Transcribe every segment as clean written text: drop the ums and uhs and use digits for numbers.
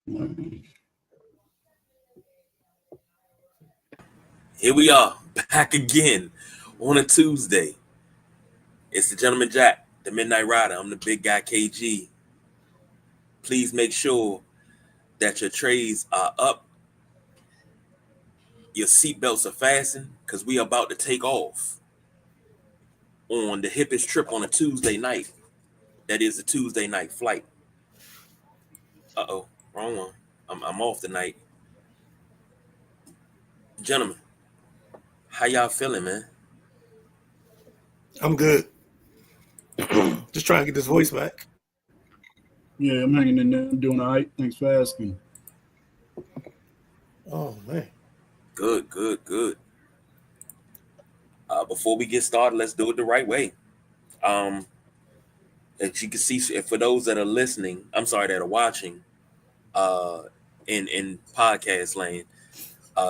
Here we are, back again on a Tuesday. It's the Gentleman Jack, the Midnight Rider. I'm the big guy, KG. Please make sure that your trays are up, your seatbelts are fastened, because we are about to take off on the hippest trip on a Tuesday night. That is a Tuesday night flight. Uh-oh, wrong one. I'm off tonight. Gentlemen, how y'all feeling, man? I'm good. Just trying to get this voice back. Yeah, I'm hanging in there. I'm doing all right. Thanks for asking. Oh, man. Good. Before we get started, let's do it the right way. As you can see, for those that are listening, that are watching in podcast land,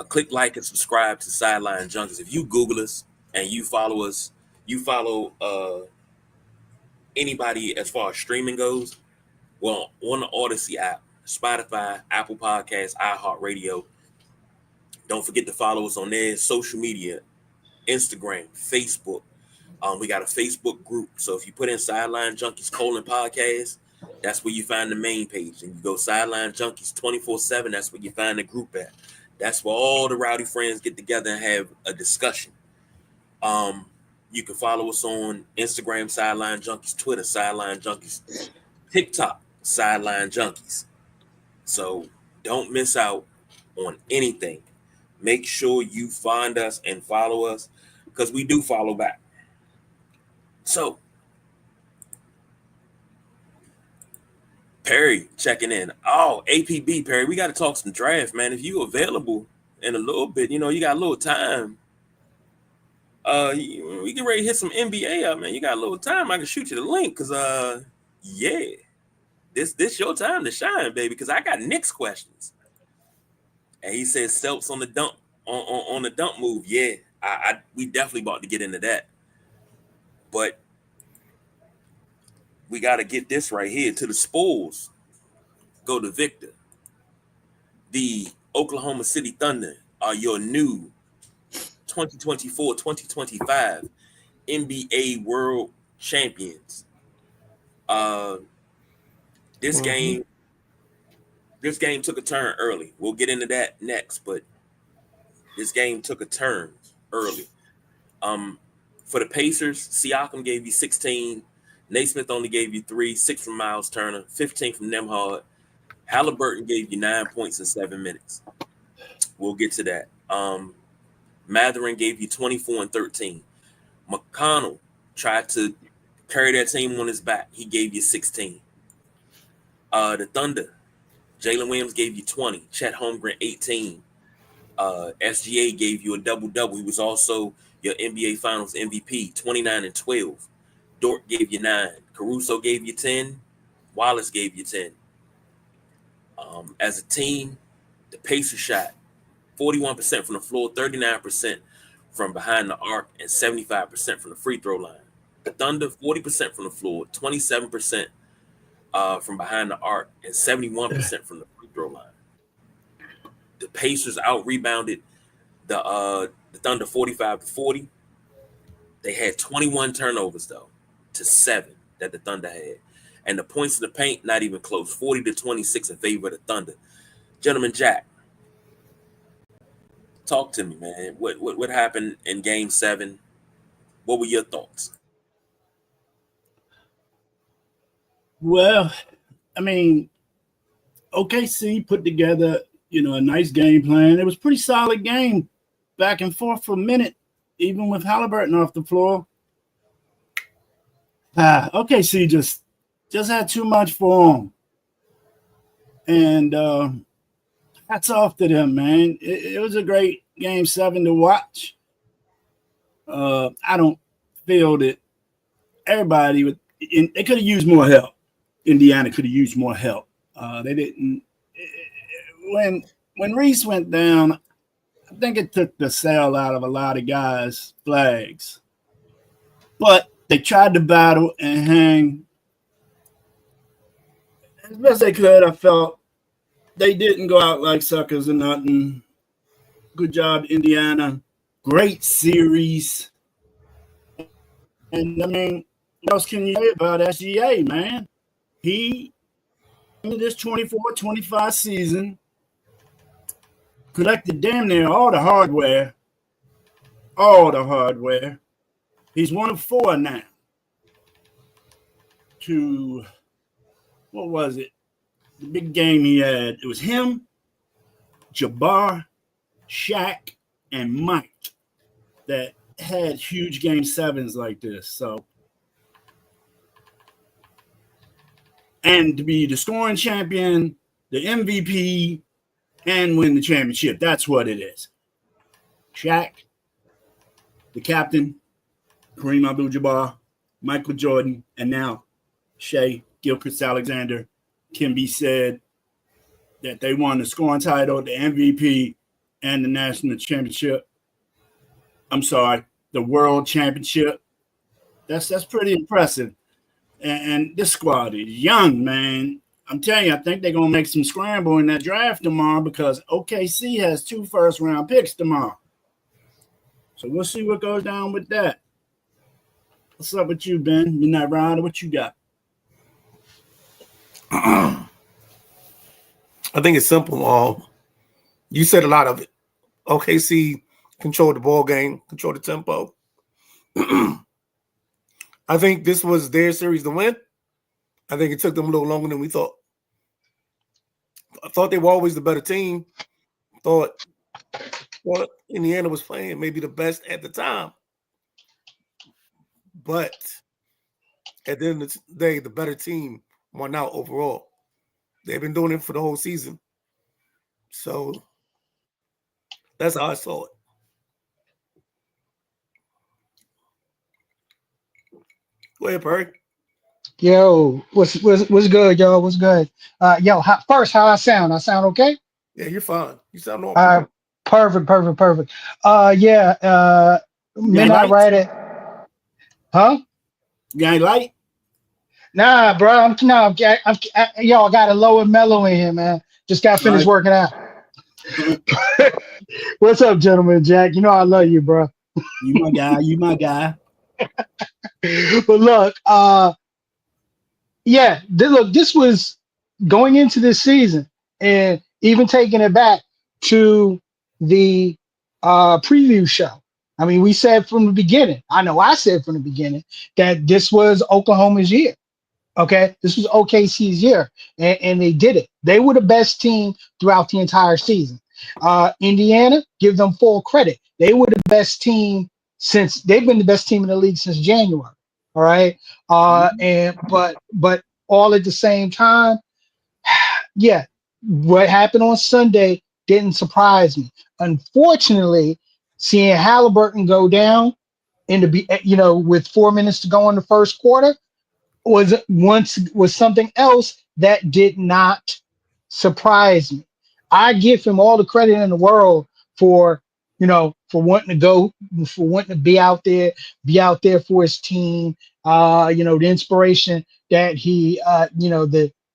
click like and subscribe to Sideline Junkies. If you Google us and you follow us, you follow anybody as far as streaming goes, well, on the Odyssey app, Spotify, Apple Podcasts, iHeartRadio. Don't forget to follow us on there, social media, Instagram, Facebook. We got a Facebook group. So if you put in Sideline Junkies /podcast, that's where you find the main page. And you go Sideline Junkies 24/7, that's where you find the group at. That's where all the rowdy friends get together and have a discussion. You can follow us on Instagram, Sideline Junkies, Twitter, Sideline Junkies, TikTok, Sideline Junkies. So don't miss out on anything. Make sure you find us and follow us, because we do follow back. So, Perry checking in. Oh, APB, Perry, we got to talk some draft, man. If you available in a little bit, you got a little time. We get ready to hit some NBA up, man. You got a little time. I can shoot you the link, because yeah, this your time to shine, baby. Because I got Knicks questions. And he says Selps on the dump on the dump move. Yeah, we definitely about to get into that. But we got to get this right here to the Spurs. Go to Victor. The Oklahoma City Thunder are your new 2024-2025 NBA World Champions. This game took a turn early. We'll get into that next, but this game took a turn early. For the Pacers, Siakam gave you 16. Naismith only gave you 3, 6 from Miles Turner, 15 from Nembhard. Halliburton gave you 9 points in 7 minutes. We'll get to that. Matherin gave you 24 and 13. McConnell tried to carry that team on his back. He gave you 16. The Thunder, Jalen Williams gave you 20. Chet Holmgren, 18. SGA gave you a double-double. He was also your NBA Finals MVP, 29 and 12. Dort gave you 9. Caruso gave you 10. Wallace gave you 10. As a team, the Pacers shot 41% from the floor, 39% from behind the arc, and 75% from the free throw line. The Thunder, 40% from the floor, 27% from behind the arc, and 71% from the free throw line. The Pacers out-rebounded the Thunder 45-40. They had 21 turnovers, though, to 7 that the Thunder had. And the points in the paint, not even close, 40-26 in favor of the Thunder. Gentleman Jack, talk to me, man. What happened in Game 7? What were your thoughts? Well, I mean, OKC put together, a nice game plan. It was a pretty solid game, back and forth for a minute, even with Halliburton off the floor. OKC just had too much for them. And hats off to them, man. It was a great Game 7 to watch. I don't feel that everybody they could have used more help. Indiana could have used more help. They didn't. When Reese went down, I think it took the sail out of a lot of guys' flags. But they tried to battle and hang as best they could. I felt they didn't go out like suckers or nothing. Good job, Indiana. Great series. And I mean, what else can you say about SGA, man? He, in this 24-25 season, collected damn near all the hardware. All the hardware. He's one of four now. To, what was it? The big game he had. It was him, Jabbar, Shaq, and Mike that had huge game sevens like this. So, and to be the scoring champion, the MVP, and win the championship. That's what it is. Shaq, the captain, Kareem Abdul-Jabbar, Michael Jordan, and now Shea Gilchrist-Alexander can be said that they won the scoring title, the MVP, and the national championship. I'm sorry, the world championship. That's pretty impressive. And this squad is young, man. I'm telling you, I think they're going to make some scramble in that draft tomorrow because OKC has 2 first-round picks tomorrow. So we'll see what goes down with that. What's up with you, Ben? Midnight Rider, what you got? I think it's simple. You said a lot of it. OKC controlled the ball game, controlled the tempo. I think this was their series to win. I think it took them a little longer than we thought. I thought they were always the better team. Thought Indiana was playing maybe the best at the time. But at the end of the day, the better team won out overall. They've been doing it for the whole season. So that's how I saw it. Go ahead, Perry. Yo, what's good, y'all? What's good? First, how I sound? I sound okay? Yeah, you're fine. You sound normal. Perfect. Midnight light? Rider. Huh? You ain't light? Nah, bro. I got a low and mellow in here, man. Just got finished working out. What's up, gentlemen? Jack, you know I love you, bro. You my guy. But look, this was going into this season, and even taking it back to the preview show. I mean, we said from the beginning. I know I said from the beginning that this was Oklahoma's year. Okay, this was OKC's year, and they did it. They were the best team throughout the entire season. Indiana, give them full credit. They were the best team since they've been the best team in the league since January. All right, but all at the same time, yeah, what happened on Sunday didn't surprise me. Unfortunately, seeing Halliburton go down with 4 minutes to go in the first quarter was something else that did not surprise me. I give him all the credit in the world for wanting to be out there for his team. The inspiration that he,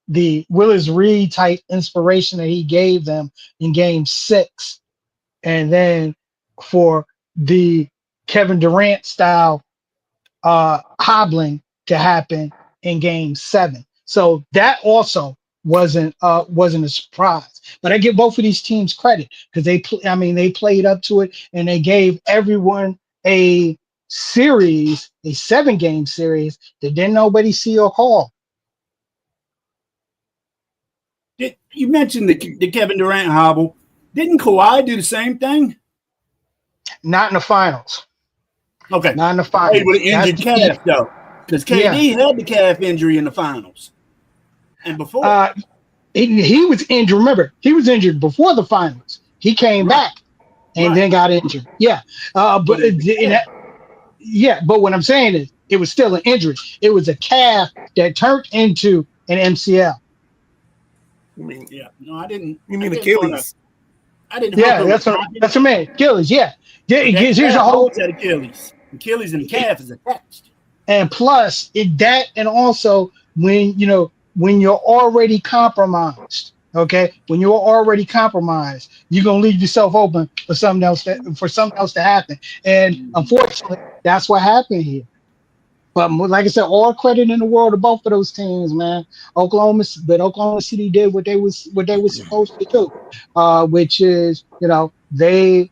the Willis Reed type inspiration that he gave them in Game 6, and then for the Kevin Durant style hobbling to happen in Game 7. So that also wasn't a surprise. But I give both of these teams credit because they played up to it, and they gave everyone a 7-game series that didn't nobody see or call. You mentioned the Kevin Durant hobble. Didn't Kawhi do the same thing? Not in the finals. Okay. Not in the finals. He would have injured calf, though. Because KD had the calf injury in the finals. And before. He was injured. Remember, he was injured before the finals. He came back and then got injured. Yeah. But what I'm saying is it was still an injury. It was a calf that turned into an MCL. I mean, yeah. No, I didn't. You mean Achilles? I didn't. Yeah, that's what I meant. Achilles, yeah. Here's a whole at Achilles. Achilles and the calf is attached. And plus and also when you're already compromised, Okay, when you're already compromised, you're gonna leave yourself open for something else to happen. And unfortunately, that's what happened here. But like I said, all credit in the world to both of those teams, man. Oklahoma City did what they was supposed to do, which is, they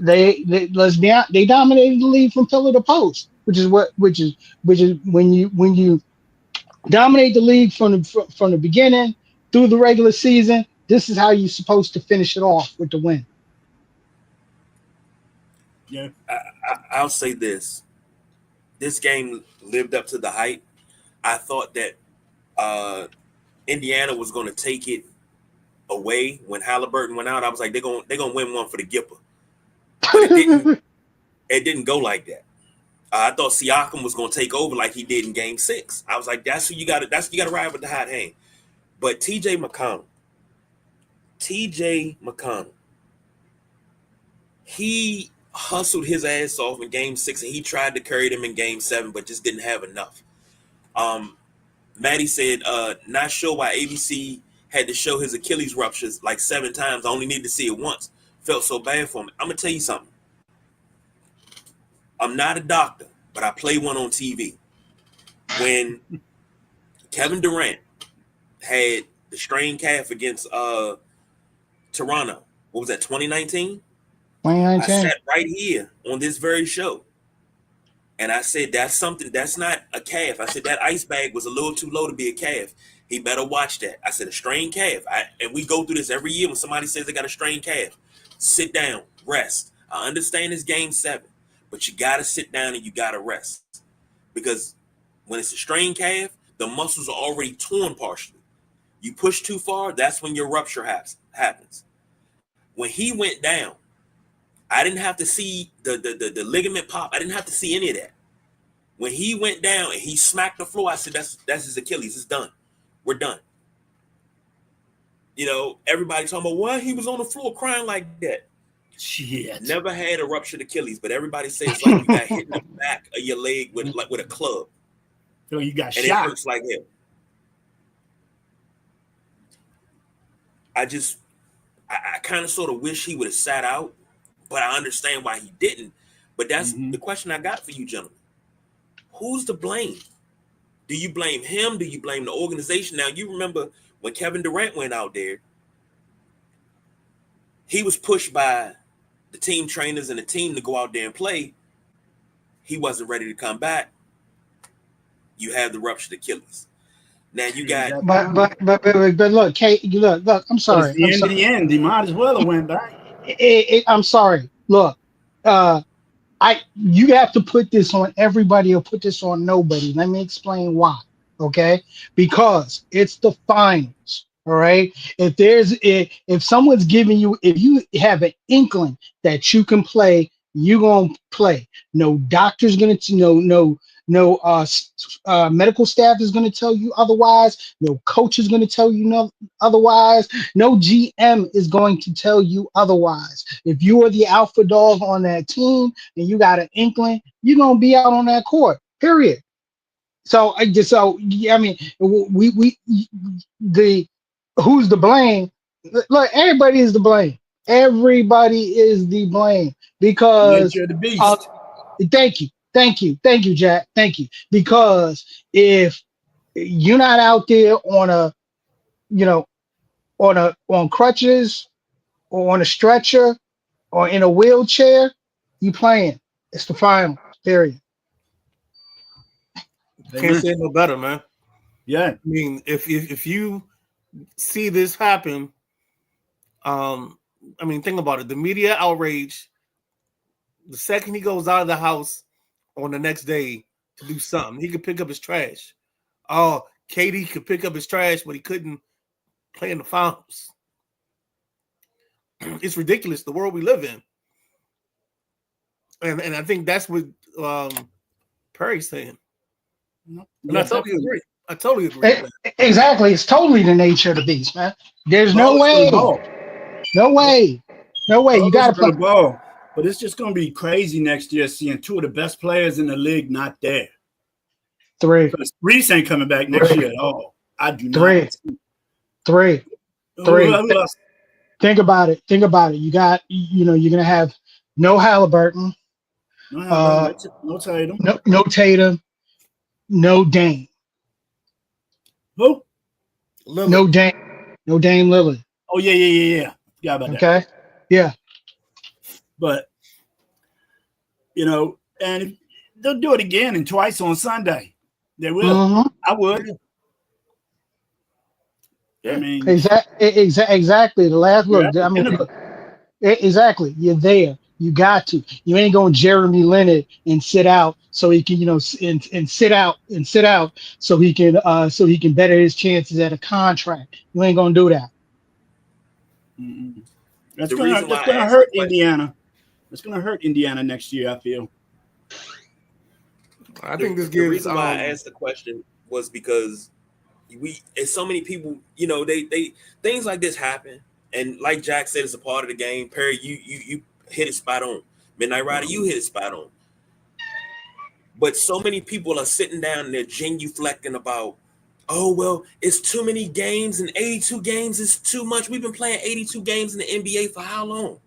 dominated the league from pillar to post, which is when you dominate the league from the beginning through the regular season. This is how you're supposed to finish it off with the win. Yeah. I'll say this: this game lived up to the hype. I thought that Indiana was going to take it away when Halliburton went out. I was like, they're gonna win one for the Gipper, but it didn't. It didn't go like that. I thought Siakam was going to take over like he did in Game 6. I was like, that's who you got to ride with the hot hand. But T.J. McConnell, he hustled his ass off in Game 6, and he tried to carry them in Game 7, but just didn't have enough. Maddie said, not sure why ABC had to show his Achilles ruptures like 7 times. I only needed to see it once. Felt so bad for him. I'm going to tell you something. I'm not a doctor, but I play one on TV. When Kevin Durant had the strained calf against Toronto, what was that, 2019? I sat right here on this very show, and I said, that's not a calf. I said, that ice bag was a little too low to be a calf. He better watch that. I said, a strained calf. And we go through this every year when somebody says they got a strained calf. Sit down, rest. I understand it's Game 7. But you got to sit down and you got to rest. Because when it's a strained calf, the muscles are already torn partially. You push too far, that's when your rupture happens. When he went down, I didn't have to see the ligament pop. I didn't have to see any of that. When he went down and he smacked the floor, I said, that's his Achilles. It's done. We're done. Everybody talking about why he was on the floor crying like that. Shit. Never had a ruptured Achilles, but everybody says it's like you got hit in the back of your leg with a club. So you got and shot. It hurts like hell. I kind of sort of wish he would have sat out, but I understand why he didn't. But that's the question I got for you, gentlemen. Who's to blame? Do you blame him? Do you blame the organization? Now, you remember when Kevin Durant went out there, he was pushed by the team trainers and the team to go out there and play. He wasn't ready to come back. You have the ruptured Achilles. Now you got, but look, Kate, look. I'm sorry. But it's the end. He might as well have went back. I'm sorry. Look, you have to put this on everybody or put this on nobody. Let me explain why. Okay, because it's the finals. All right. If someone's giving you, if you have an inkling that you can play, you're gonna play. No doctor's gonna no medical staff is gonna tell you otherwise. No coach is gonna tell you otherwise. No GM is going to tell you otherwise. If you are the alpha dog on that team and you got an inkling, you're gonna be out on that court. Period. So I mean, who's to blame? Look, everybody is to blame. Everybody is the blame because Nature of the beast. Thank you, Jack. Thank you. Because if you're not out there on crutches or on a stretcher or in a wheelchair, you playing. It's the final. Period. Can't say it no better, man. Yeah. I mean, if you see this happen, I mean, think about it. The media outrage, the second he goes out of the house on the next day to do something, he could pick up his trash. Oh, Katie could pick up his trash, but he couldn't play in the finals. It's ridiculous, the world we live in. And I think that's what Perry's saying. And I totally agree. Exactly. It's totally the nature of the beast, man. There's no way. You got to play the ball. But it's just going to be crazy next year seeing two of the best players in the league not there. Three. Because Reese ain't coming back next year at all. I do not. Three. Who 3. else? Think about it. Think about it. You got, you're gonna have no Halliburton, No Halliburton, uh, no Tatum. no Tatum, no Dame, Who? Lillard. no Dame, no Dame Lillard. Oh yeah. Forgot about that. Okay, yeah. But and they'll do it again and twice on Sunday. They will. hmm I would. Yeah. I mean, Exactly. The last you're look. at the I mean, pinnacle. exactly. You're there. You got to. You ain't going Jeremy Leonard and sit out so he can, and sit out so he can better his chances at a contract. You ain't gonna do that. Mm-mm. That's The gonna reason that's why I gonna asked the hurt question, Indiana. That's gonna hurt Indiana next year. I feel. I think this the gives reason why I asked the question was because and so many people, they things like this happen, and like Jack said, it's a part of the game. Perry, you hit it spot on. Midnight Rider, you hit it spot on. But so many people are sitting down and they're genuflecting about, oh well, it's too many games and 82 games is too much. We've been playing 82 games in the NBA for how long?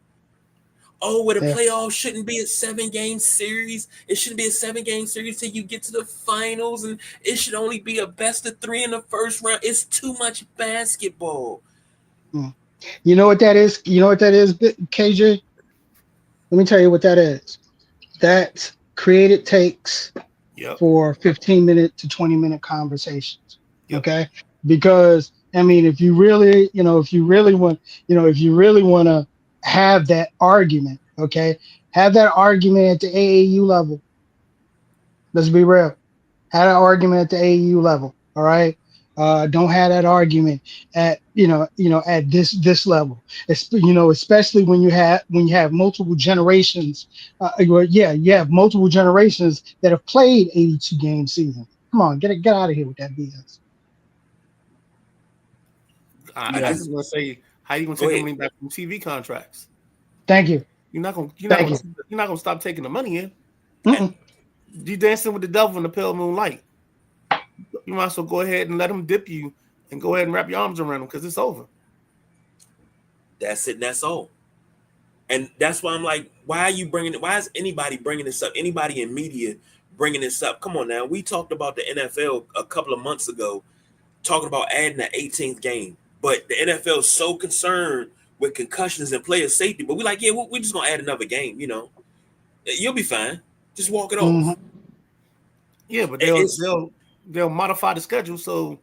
Oh, well, the Yeah. playoffs shouldn't be a 7-game series. It shouldn't be a 7-game series till you get to the finals, and it should only be a best of 3 in the first round. It's too much basketball. You know what that is? You know what that is, KJ? Let me tell you what that is. That's created takes Yep. for 15-minute to 20-minute conversations. Yep. Okay. Because I mean, if you really want to have that argument, okay, have that argument at the AAU level. Let's be real. Have that argument at the AAU level. All right. Don't have that argument at at this level. Especially when you have multiple generations. You have multiple generations that have played 82 game season. Come on, get out of here with that BS. I Yeah. just want to say, how you gonna Go take the ahead. money back from TV contracts? Thank you. You're not gonna Thank you. stop taking the money in. Mm-mm. You dancing with the devil in the pale moonlight. You might as well go ahead and let him dip you and go ahead and wrap your arms around him because it's over. That's it. And that's all. And that's why I'm like, why are you bringing it? Why is anybody bringing this up? Anybody in media bringing this up? Come on now. We talked about the NFL a couple of months ago, talking about adding the 18th game. But the NFL is so concerned with concussions and player safety. But we're like, yeah, we're just going to add another game, You'll be fine. Just walk it off. Mhm. Yeah, but It's they'll modify the schedule so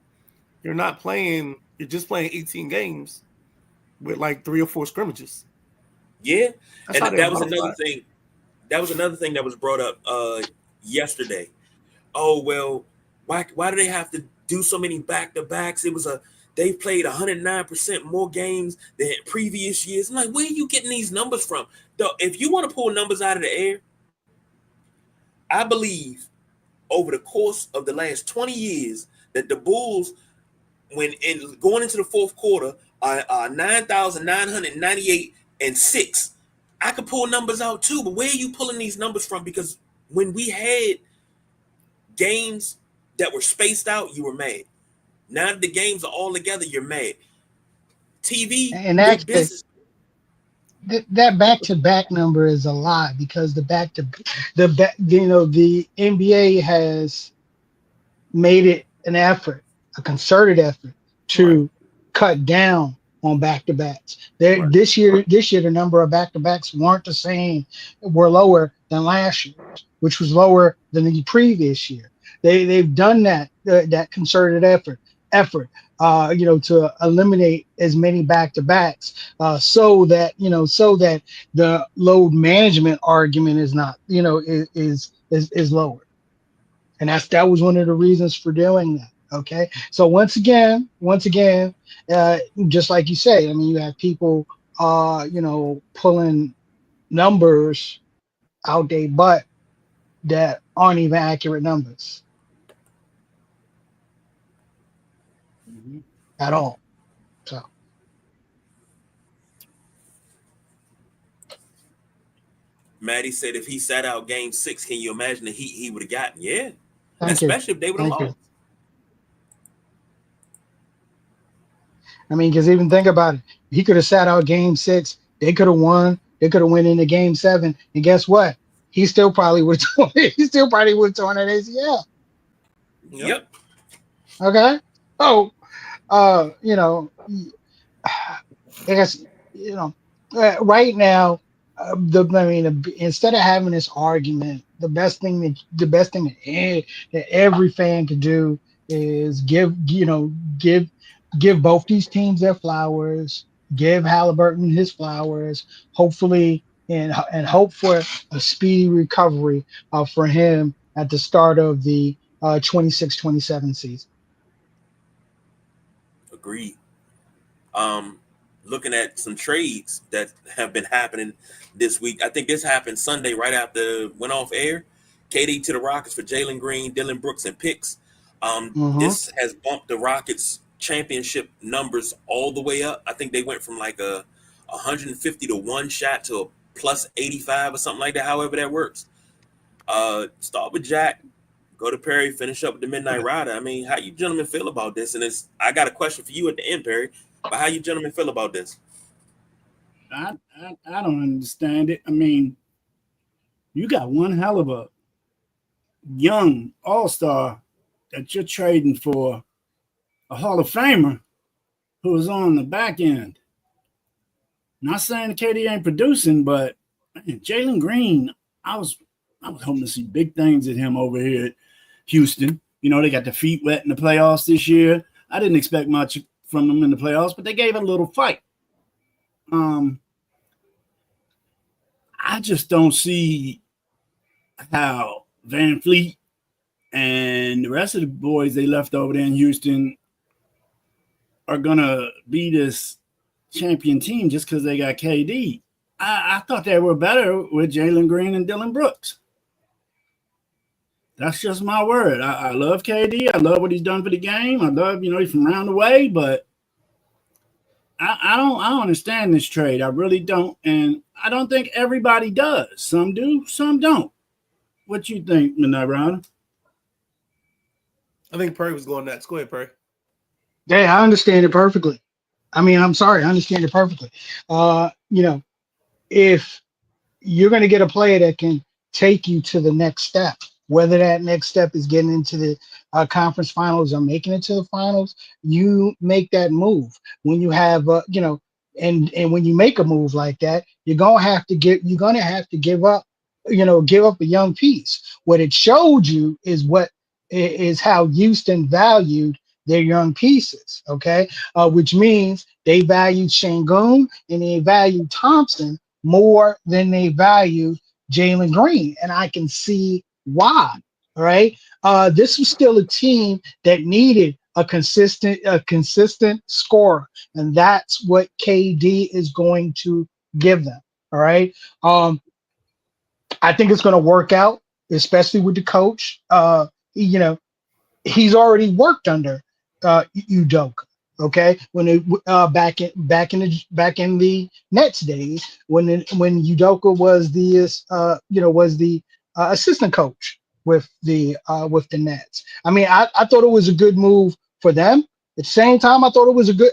you're not playing. You're just playing 18 games with like 3 or 4 scrimmages. Yeah. That's And how they that was modify another it. thing. That was another thing that was brought up yesterday. Oh, well, why do they have to do so many back-to-backs? They played 109% more games than previous years. I'm like, where are you getting these numbers from? Though, if you want to pull numbers out of the air, I believe over the course of the last 20 years that the Bulls, going into the fourth quarter, are 9,998 and 6. I could pull numbers out too, but where are you pulling these numbers from? Because when we had games that were spaced out, you were mad. Now that the games are all together, you're mad. TV, And your actually, business. that back to back number is a lie because the NBA has made it an effort, a concerted effort Right. to cut down on back to backs. There Right. this year, the number of back to backs weren't the same, were lower than last year, which was lower than the previous year. They've done that concerted effort to eliminate as many back to backs, so that the load management argument is not is lower. And that was one of the reasons for doing that. Okay, so once again, just like you say, I mean, you have people pulling numbers out their butt that aren't even accurate numbers Mhm. at all. So Maddie said if he sat out game 6, can you imagine the heat he would have gotten? Yeah. thank you. Especially if they would have Thank you. lost. I mean, because even think about it, he could have sat out game 6. They could have won. They could have went into game 7, and guess what? He still probably would. He still probably would have torn an ACL. Yep. Yep. Okay. Oh, you know, I guess right now, instead of having this argument, the best thing that every fan could do is give both these teams their flowers, give Halliburton his flowers, hopefully, and hope for a speedy recovery for him at the start of the 26-27 season. Agreed. Um, Looking at some trades that have been happening this week. I think this happened Sunday right after it went off air. KD to the Rockets for Jalen Green, Dylan Brooks, and picks. Mm-hmm. This has bumped the Rockets championship numbers all the way up. I think they went from like a 150 to 1 shot to a plus 85 or something like that, however that works. Start with Jack, go to Perry, finish up with the Midnight Rider. I mean, how you gentlemen feel about this? And I got a question for you at the end, Perry. But how you gentlemen feel about this? I don't understand it. I mean, you got one hell of a young all-star that you're trading for a Hall of Famer who is on the back end. Not saying KD ain't producing, but man, Jalen Green, I was hoping to see big things at him over here at Houston. You know, they got their feet wet in the playoffs this year. I didn't expect much from them in the playoffs, but they gave it a little fight. I just don't see how Van Fleet and the rest of the boys they left over there in Houston are going to be this champion team just because they got KD. I thought they were better with Jalen Green and Dylan Brooks. That's just my word. I love KD. I love what he's done for the game. I love, he's from around the way, but I don't understand this trade. I really don't. And I don't think everybody does. Some do, some don't. What you think, Midnight Rider? I think Perry was going next. Go ahead, Perry. Yeah, I understand it perfectly. I mean, I'm sorry, I understand it perfectly. If you're going to get a player that can take you to the next step, whether that next step is getting into the conference finals or making it to the finals, you make that move. When you have, and when you make a move like that, you're gonna have to give up, give up a young piece. What it showed you is how Houston valued their young pieces. Okay, which means they valued Şengün and they valued Thompson more than they valued Jalen Green, and I can see why. All right. This was still a team that needed a consistent scorer, and that's what KD is going to give them. All right. I think it's going to work out, especially with the coach. He's already worked under Udoka. Okay, when it back in the Nets days, when Udoka was the assistant coach with the Nets. I mean, I thought it was a good move for them. At the same time, I thought it was a good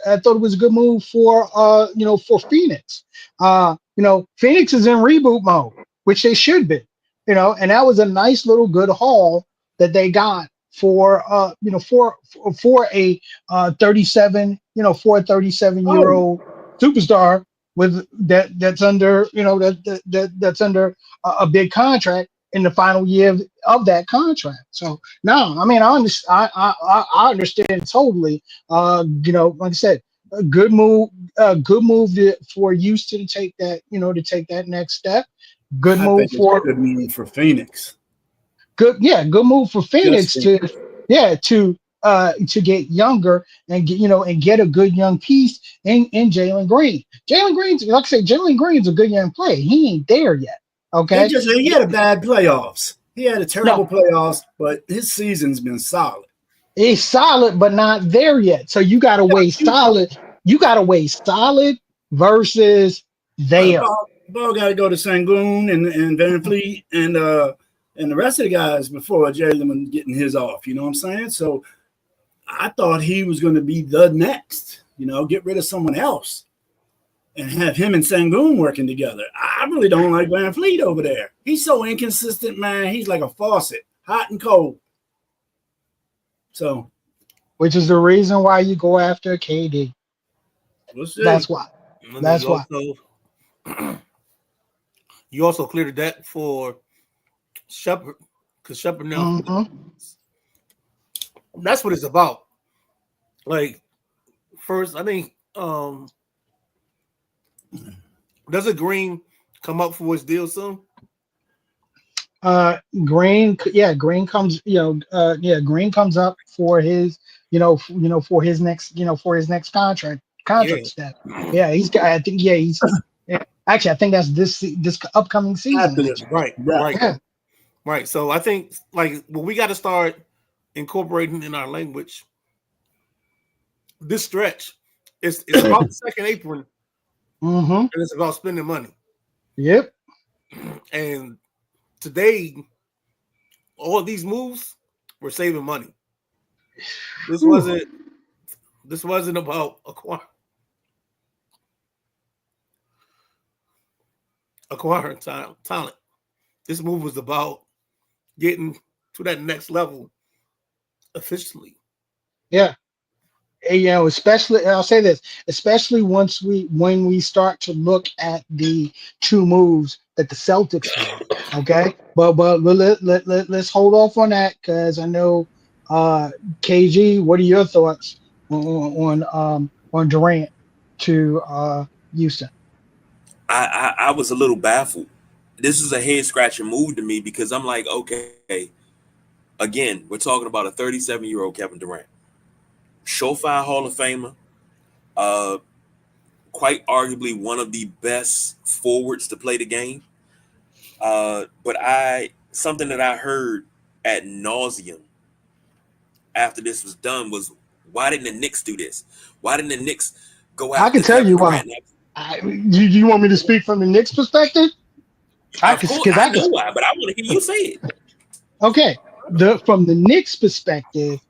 move for for Phoenix. Phoenix is in reboot mode, which they should be. And that was a nice little good haul that they got for a 37-year-old superstar with that's under that's under a big contract in the final year of that contract. So no, I mean I understand totally. Like I said, a good move for Houston to take that next step. Good I move think it's a good move for Phoenix. Good move for Phoenix to get younger and get a good young piece in Jalen Green. Jalen Green's, like I say, Jalen Green's a good young player. He ain't there yet. Okay. He had a bad playoffs. He had a terrible playoffs, but his season's been solid. He's solid, but not there yet. So you gotta weigh solid. You gotta weigh solid versus there. Ball got to go to Şengün and Van Fleet and the rest of the guys before Jalen was getting his off. You know what I'm saying? So I thought he was going to be the next. Get rid of someone else and have him and Sengun working together. I really don't like Van Fleet over there. He's so inconsistent, man. He's like a faucet, hot and cold. So, which is the reason why you go after KD. we'll see. That's why. And then That's why. You also cleared the deck for Shepard, because Shepard now. That's what it's about. Like, first, I think, doesn't Green come up for his deal soon? Green comes, Green comes up for his, for his next contract step. Yeah, he's got. I think, he's. Yeah, actually, I think that's this upcoming season. Right. Yeah. Right. So I think, like, we got to start incorporating in our language this stretch. It's about the second apron, and it's about spending money. Yep. And today, all of these moves were saving money. This wasn't about acquiring talent. This move was about getting to that next level efficiently. Yeah. And, especially, I'll say this, especially when we start to look at the two moves that the Celtics did. Okay, but let's hold off on that, because I know, KG, what are your thoughts on Durant to Houston? I was a little baffled. This is a head scratching move to me, because I'm like, okay, again, we're talking about a 37-year-old Kevin Durant, surefire Hall of Famer, quite arguably one of the best forwards to play the game. But something that I heard ad nauseum after this was done was, why didn't the Knicks do this? Why didn't the Knicks go after? I can tell you why. You want me to speak from the Knicks perspective? I know why, but I want to hear you say it. Okay, from the Knicks perspective,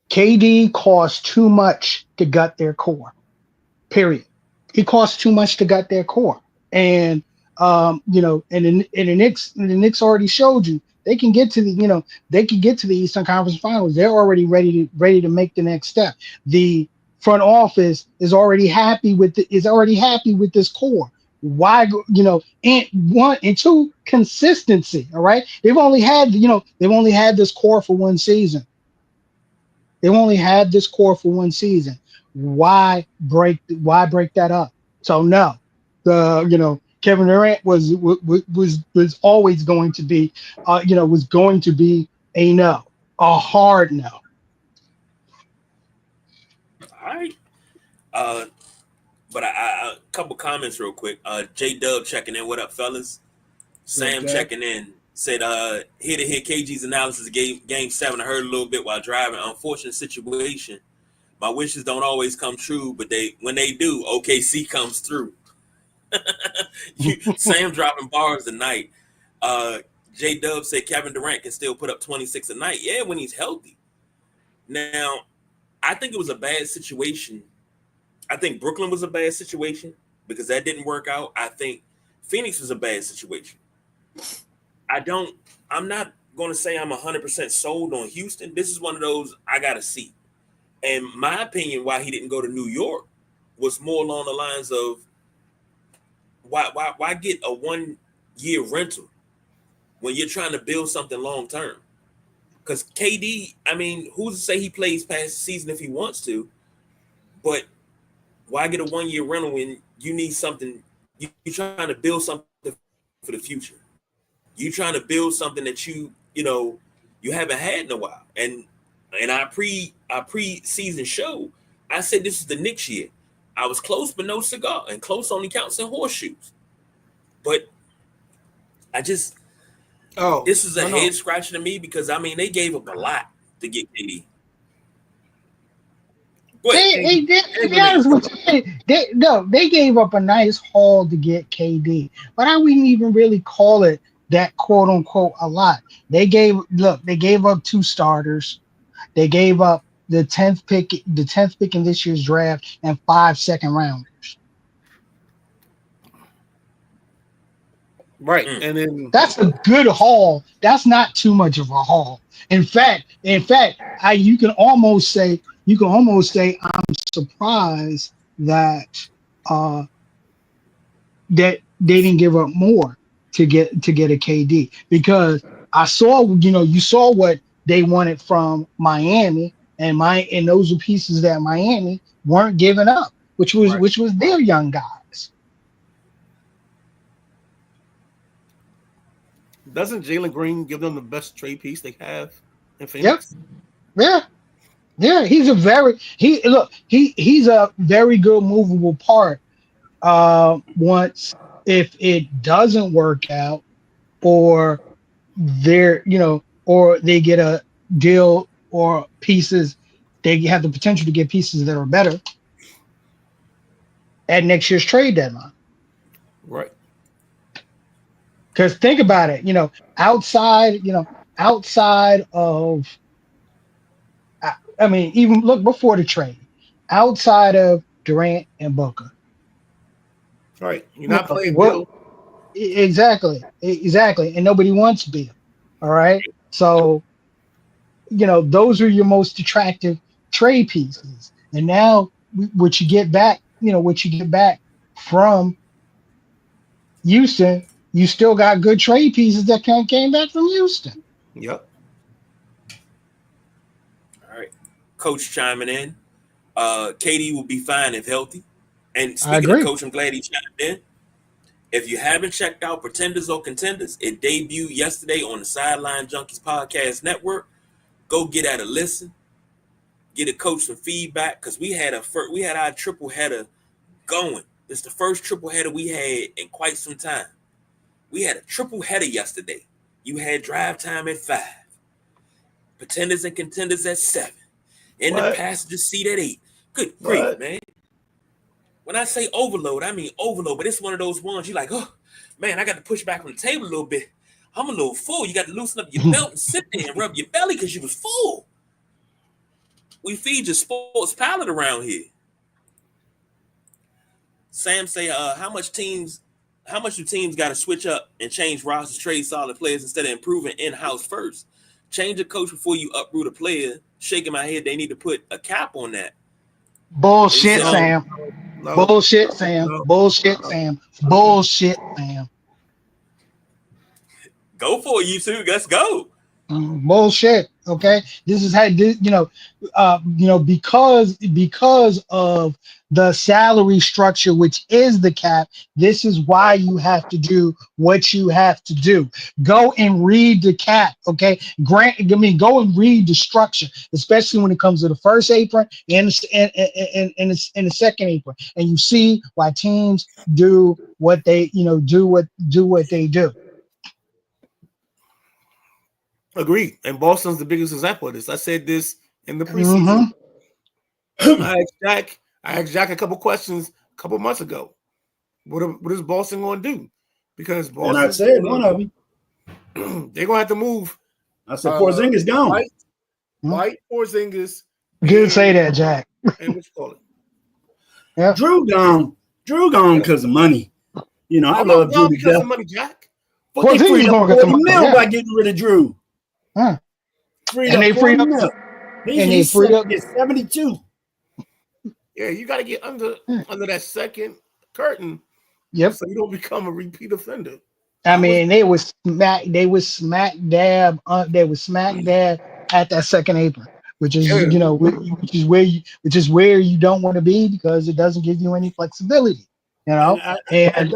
KD costs too much to gut their core. Period. He costs too much to gut their core, and and the Knicks already showed you they can get to the Eastern Conference Finals. They're already ready to make the next step. The front office is already happy with this core. Why, and one and two, consistency. All right, they've only had this core for one season. Why break that up? So no, Kevin Durant was always going to be a no, a hard no. All right. But a couple comments real quick. J Dub checking in. What up, fellas? Sam checking in. Said, here to hear KG's analysis of game 7. I heard a little bit while driving. Unfortunate situation. My wishes don't always come true, but when they do, OKC comes through. Sam dropping bars tonight. J Dub said Kevin Durant can still put up 26 a night. Yeah, when he's healthy. Now, I think it was a bad situation. I think Brooklyn was a bad situation because that didn't work out. I think Phoenix was a bad situation. I'm not going to say I'm 100% sold on Houston. This is one of those I got to see. And my opinion why he didn't go to New York was more along the lines of why get a 1-year rental when you're trying to build something long term? Because KD, I mean, who's to say he plays past the season if he wants to? But why get a 1-year rental when you need something? You're trying to build something for the future. You're trying to build something that you haven't had in a while. And our pre-season show, I said this is the Knicks year. I was close, but no cigar, and close only counts in horseshoes. But this is a head scratcher to me because I mean they gave up a lot to get KD. They gave up a nice haul to get KD, but I wouldn't even really call it that, quote unquote, a lot. They gave up 2 starters. They gave up the 10th pick in this year's draft, and 5 second rounders. Right. And then That's a good haul. That's not too much of a haul. In fact, you can almost say I'm surprised that that they didn't give up more to get a KD, because I saw, you saw what they wanted from Miami, and those were pieces that Miami weren't giving up, which was their young guys. doesn't Jalen Green give them the best trade piece they have in Yep. Phoenix? Yeah. He's a very good movable part. Once, if it doesn't work out, or or they get a deal or pieces, they have the potential to get pieces that are better at next year's trade deadline. Right. Because think about it, outside of, I mean, even look before the trade, outside of Durant and Booker. Right. You're not playing what, Bill. Exactly. And nobody wants Bill. All right. So, those are your most attractive trade pieces. And now what you get back from Houston, you still got good trade pieces that came back from Houston. Yep. All right. Coach chiming in. KD will be fine if healthy. And speaking of Coach, I'm glad he chimed in. If you haven't checked out Pretenders or Contenders, it debuted yesterday on the Sideline Junkies Podcast Network. Go get at a listen. Get a coach some feedback, because we had our triple header going. It's the first triple header we had in quite some time. We had a triple header yesterday. You had drive time at 5, Pretenders and Contenders at 7, in the passenger seat at 8. Good grief, man. When I say overload, I mean overload, but it's one of those ones you're like, oh, man, I got to push back from the table a little bit. I'm a little full. You got to loosen up your belt and sit there and rub your belly because you was full. We feed your sports palate around here. Sam say, how much do teams got to switch up and change rosters, trade solid players instead of improving in-house first? Change a coach before you uproot a player. Shaking my head, they need to put a cap on that. Bullshit, Sam. No. Bullshit, Sam. No. Bullshit, Sam. Bullshit, Sam. Go for it, you two. Let's go. Bullshit. Okay, this is how because of the salary structure, which is the cap. This is why you have to do what you have to do. Go and read the cap. Okay, go and read the structure, especially when it comes to the first apron and the second apron, and you see why teams do what they do what they do. Agreed. And Boston's the biggest example of this. I said this in the preseason. I asked Jack a couple questions a couple months ago. What is Boston going to do? Because Boston, and I said one of them. They're going to have to move. I said Porzingis gone. White Porzingis. Did say that, Jack. And what you call it? Yeah. Drew gone because of money. I love Drew because of money, Jack. But they freed up 40 mil by getting rid of Drew. Huh. They freed up. He's freed up to get 72. Yeah, you got to get under that second curtain. Yep. So you don't become a repeat offender. I mean, they was smack dab at that second apron, which is which is where you don't want to be, because it doesn't give you any flexibility. I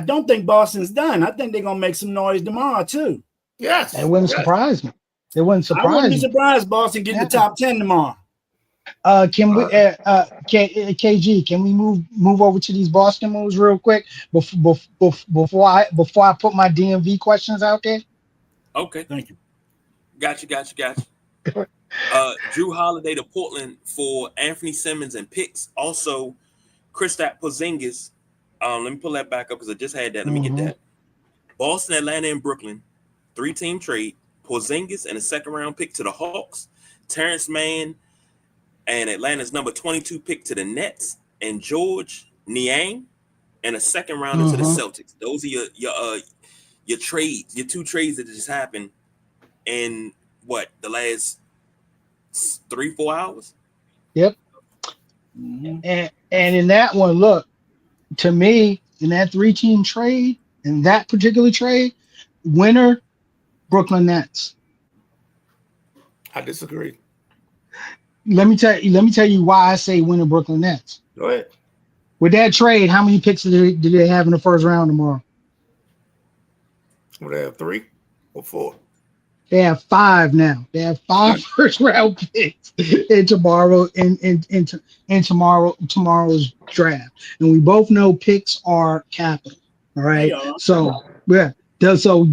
don't think Boston's done. I think they're gonna make some noise tomorrow too. Yes, it wouldn't surprise me. It wouldn't surprise me. I wouldn't be surprised Boston getting the top 10 tomorrow. Can we, KG? Can we move over to these Boston moves real quick before I put my DMV questions out there? Okay, thank you. Gotcha. Drew Holiday to Portland for Anthony Simmons and picks. Also, Kristaps Porzingis. Let me pull that back up because I just had that. Let me get that. Boston, Atlanta, and Brooklyn, 3-team trade. Porzingis and a second-round pick to the Hawks. Terrence Mann and Atlanta's number 22 pick to the Nets, and George Niang, and a second rounder to the Celtics. Those are your trades, your 2 trades that just happened in the last 3-4 hours. Yep. And in that one, look, to me, in that 3-team trade, in that particular trade, winner, Brooklyn Nets. I disagree. Let me tell you why I say winner, Brooklyn Nets. Go ahead. With that trade, how many picks do they have in the first round tomorrow? Would they have 3 or 4? They have 5 now. They have 5 first round picks in tomorrow's draft. And we both know picks are capital. All right. So yeah. So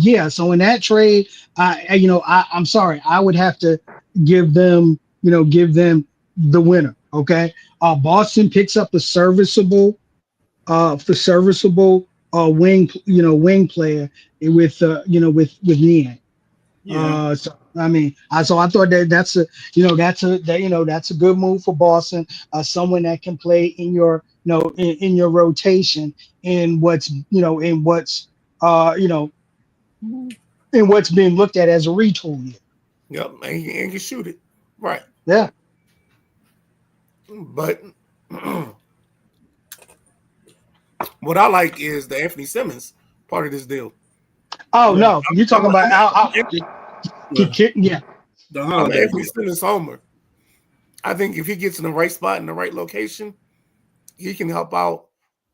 in that trade, I'm sorry, I would have to give them the winner. Okay. Boston picks up a serviceable wing player with Niang. Yeah. So I thought that's a good move for Boston. Someone that can play in your in your rotation in what's being looked at as a retool here. Yep, and you can shoot it. Right. Yeah. But what I like is the Anthony Simmons part of this deal. Oh no, you're talking about The I'm holiday. Anthony Simmons homer. I think if he gets in the right spot in the right location, he can help out.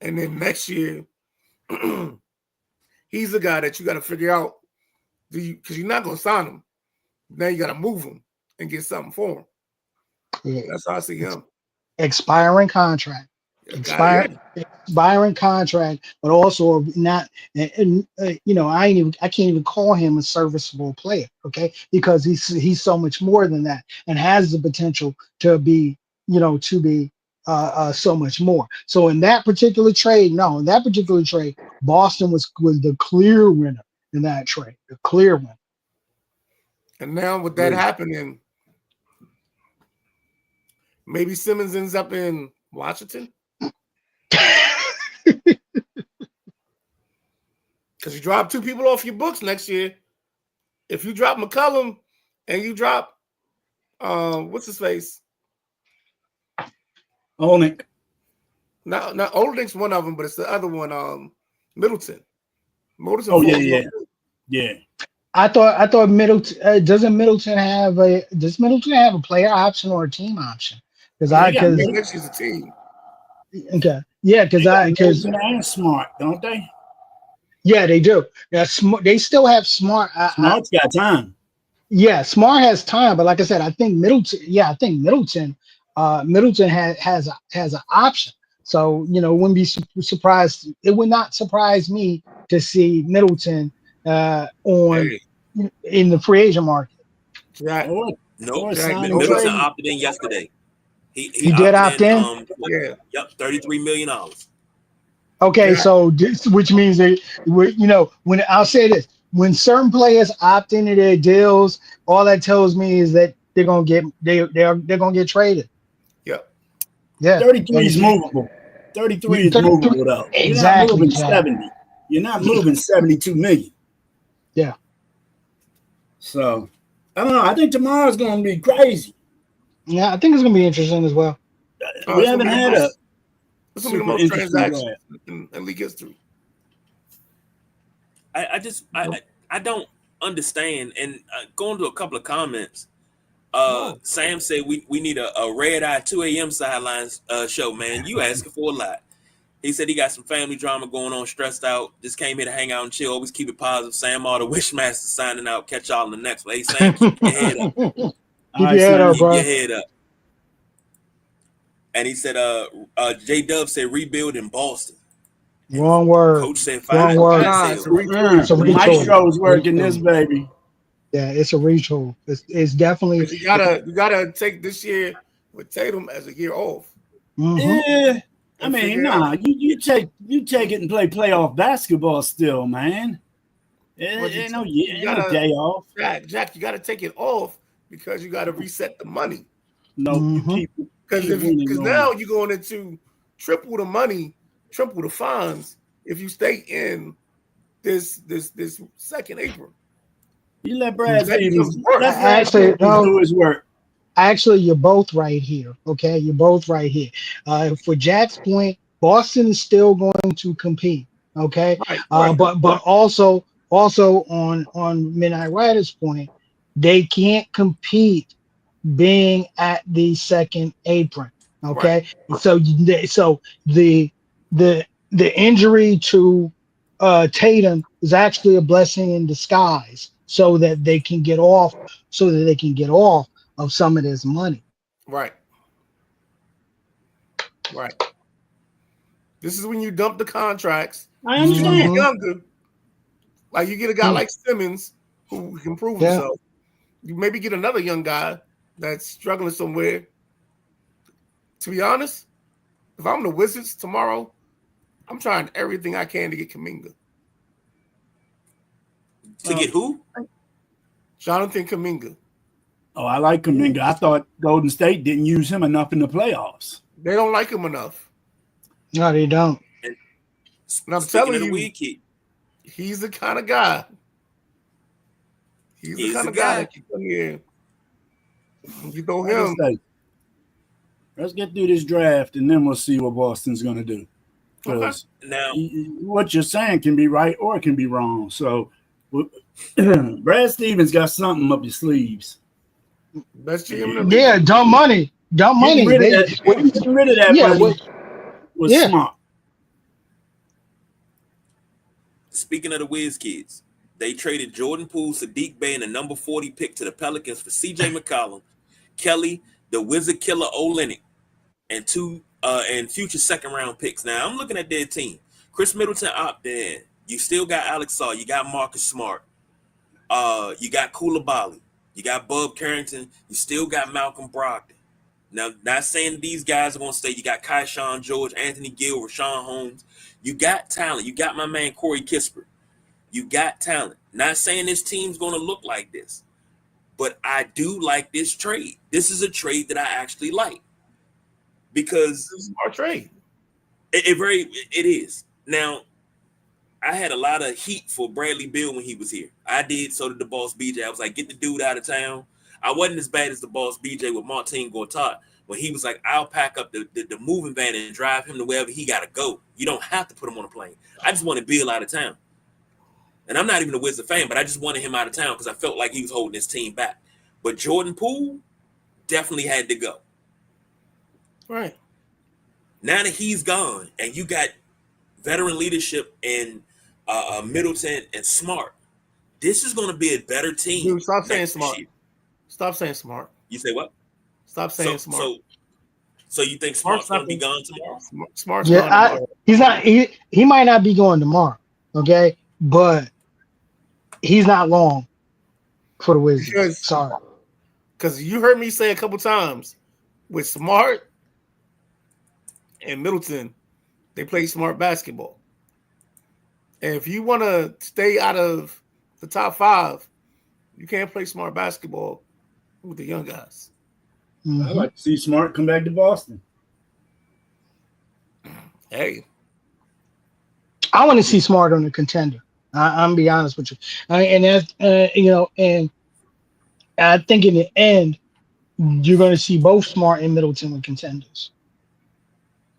And then next year, he's the guy that you got to figure out. Because you're not going to sign him. Now you got to move him and get something for him. Yeah. That's how I see him. Expiring contract. Expiring contract, but also not. I can't even call him a serviceable player, okay? Because he's so much more than that, and has the potential to be so much more. So in that particular trade, Boston was the clear winner in that trade, the clear winner. And now with that happening, maybe Simmons ends up in Washington. Because you drop 2 people off your books next year. If you drop McCollum and you drop what's his face? Olenek. Not Olenek's one of them, but it's the other one, Middleton. Oh yeah. I thought Middleton does Middleton have a player option or a team option? Because next year's a team. Okay. Yeah, because and Smart, don't they? Yeah, they do. Yeah, they still have Smart. Smart's got time. Yeah, Smart has time, but like I said, I think Middleton. Yeah, I think Middleton has an option. So wouldn't be surprised. It would not surprise me to see Middleton in the free agent market. Right. No, Middleton opted in yesterday. He did opt in. Yep, $33 million. Okay, so which means that when I'll say this, when certain players opt into their deals, all that tells me is that they're gonna get traded. Yep. Yeah. 33 is movable. 33 is movable though. Exactly. You're not moving 70. You're not moving 72 million. Yeah. So I don't know. I think tomorrow's gonna be crazy. Yeah, I think it's gonna be interesting as well. We haven't had a. This will be the most transactions in league history. I don't understand. And going to a couple of comments, Sam said we need a red eye 2 a.m. sidelines show. Man, you asking for a lot. He said he got some family drama going on, stressed out. Just came here to hang out and chill. Always keep it positive. Sam, all the Wishmaster signing out. Catch y'all in the next one. Hey, Sam, keep your head up. Keep your head up, bro. Keep your head up. And he said, J Dub said rebuild in Boston. Wrong word. Coach said wrong word. It's a Maestro's working this baby. Yeah, it's a retool. It's definitely. But you gotta take this year with Tatum as a year off. Mm-hmm. Yeah, I mean, you take it and play playoff basketball still, man. Ain't no day off. Jack, you gotta take it off because you gotta reset the money. No, you Mhm. keep Because winning now you're going into triple the money, triple the fines if you stay in this second apron. You let Brad That Stevens becomes worse. Actually, no. do his work. Actually, you're both right here. Okay, you're both right here. For Jack's point, Boston is still going to compete. Okay, Right. but also on Midnight Rider's point, they can't compete being at the second apron. Right. Okay, so the injury to Tatum is actually a blessing in disguise, so that they can get off, of some of this money. Right. Right. This is when you dump the contracts. I You get understand. younger. Like you get a guy Mm. like Simmons who can prove Yeah. himself. You maybe get another young guy that's struggling somewhere. To be honest, if I'm the Wizards tomorrow, I'm trying everything I can to get Kuminga. To get who? Jonathan Kuminga. Oh, I like Kuminga. I thought Golden State didn't use him enough in the playoffs. They don't like him enough. No, they don't. And And I'm speaking telling of the you, weed kid, he's the kind of guy. He's the kind of guy that can come here. You throw Like I him. say, let's get through this draft, and then we'll see what Boston's going to do. Because now what you're saying can be right or it can be wrong. So Brad Stevens got something up his sleeves. Best GM in the league. Yeah, dumb money. Getting rid of that Yeah, money was yeah. smart. speaking of the Wiz kids, they traded Jordan Poole, Sadiq Bey, and the number 40 pick to the Pelicans for CJ McCollum, Kelly, the Wizard Killer Olynyk, and future second round picks. Now I'm looking at their team. Chris Middleton opted in. You still got Alex Saw. You got Marcus Smart. You got Koulibaly. You got Bub Carrington. You still got Malcolm Brogdon. Now, not saying these guys are going to stay. You got Keyshawn George, Anthony Gill, Rashawn Holmes. You got talent. You got my man Corey Kispert. You got talent. Not saying this team's going to look like this, but I do like this trade. This is a trade that I actually like because This is our trade. it is. Now, I had a lot of heat for Bradley Beal when he was here. I did, so did the boss BJ. I was like, get the dude out of town. I wasn't as bad as the boss BJ with Martin Gortat when he was like, I'll pack up the moving van and drive him to wherever he got to go. You don't have to put him on a plane. I just wanted Beal out of town. And I'm not even a Wizard fan, but I just wanted him out of town because I felt like he was holding his team back. But Jordan Poole definitely had to go. Right. Now that he's gone and you got veteran leadership in Middleton and Smart, this is going to be a better team. Dude, stop saying smart. Year. Stop saying smart. You say what? Stop saying smart. So you think Smart's going to be gone tomorrow? Smart's Yeah, gone. he's not. He might not be going tomorrow. Okay, but he's not long for the Wizards. Sorry, because you heard me say a couple times with Smart and Middleton, they play smart basketball. And if you want to stay out of the top 5, you can't play smart basketball with the young guys. Mm-hmm. I'd like to see Smart come back to Boston. Hey, I want to see Smart on the contender. I'm gonna be honest with you, and that's and I think in the end you're going to see both Smart and Middleton with contenders.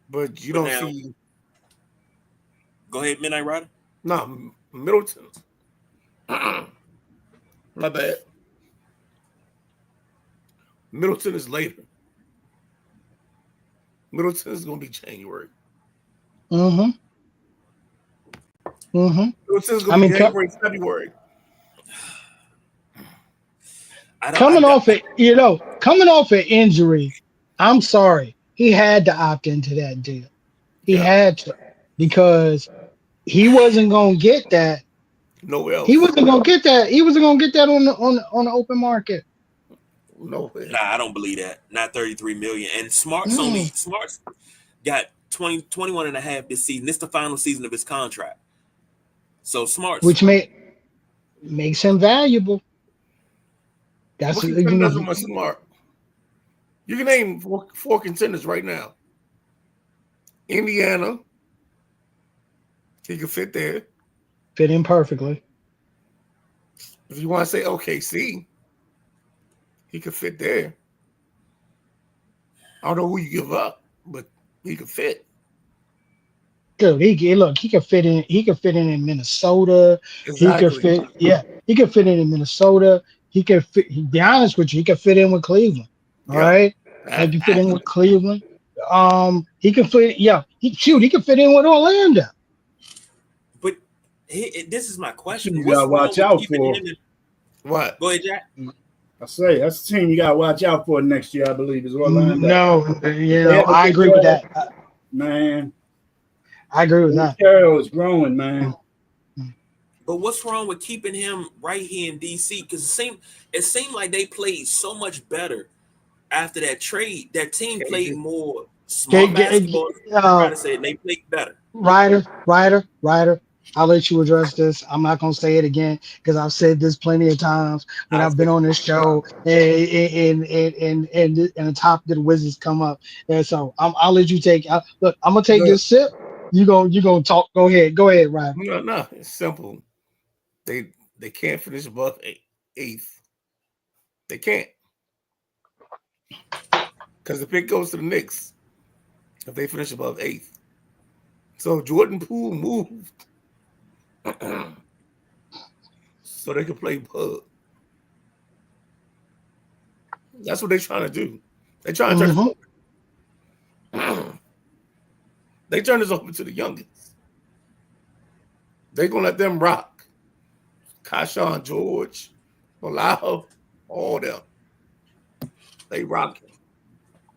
but you don't see. Go ahead, Midnight Rider. No, Middleton. My bad. Middleton is later. Middleton is going to be January. Mm-hmm. Mm-hmm. Middleton's going to be January, February. Coming off an injury, I'm sorry. He had to opt into that deal. He had to, because he wasn't going to get that. Nowhere else. He wasn't going to get that. He wasn't going to get that on the open market. Nowhere. Nah, I don't believe that. Not 33 million. And Smart's got 21 and a half this season. This is the final season of his contract. So Smart's, which makes him valuable. That's what he doesn't want Smart. You can name four contenders right now. Indiana, he could fit there. Fit in perfectly. If you want to say OKC, he could fit there. I don't know who you give up, but he could fit. Dude, he could fit in. He could fit in Minnesota. He could Exactly. fit. Yeah, he could fit in Minnesota. He could fit. Be honest with you, he could fit in with Cleveland. All Yep. right, he could fit in with Cleveland. He could fit. Yeah, he could fit in with Orlando. But this is my question: You what's gotta wrong watch with out keeping for. him? What? Go ahead, Jack. I say that's the team you gotta watch out for next year. I believe is Orlando. No, They have a I good agree with draft, that. man. I agree with that. Carroll is growing, man. But what's wrong with keeping him right here in DC? Because it seemed like they played so much better after that trade. That team played more smart basketball. I'm trying to say they played better. Ryder. I'll let you address this. I'm not gonna say it again because I've said this plenty of times when I'll I've been say on this show and the topic of the Wizards come up. And so I'll let you take. Look, I'm gonna take Look, this sip. You gonna talk? Go ahead, Ryder. no, it's simple. They can't finish above eighth. They can't. Because the pick goes to the Knicks if they finish above eighth. So Jordan Poole moved so they could play Bud. That's what they're trying to do. They're trying to turn this over. They turn this over to the youngest. They're going to let them rock. Kashawn George, Bilal, all them. They rocking.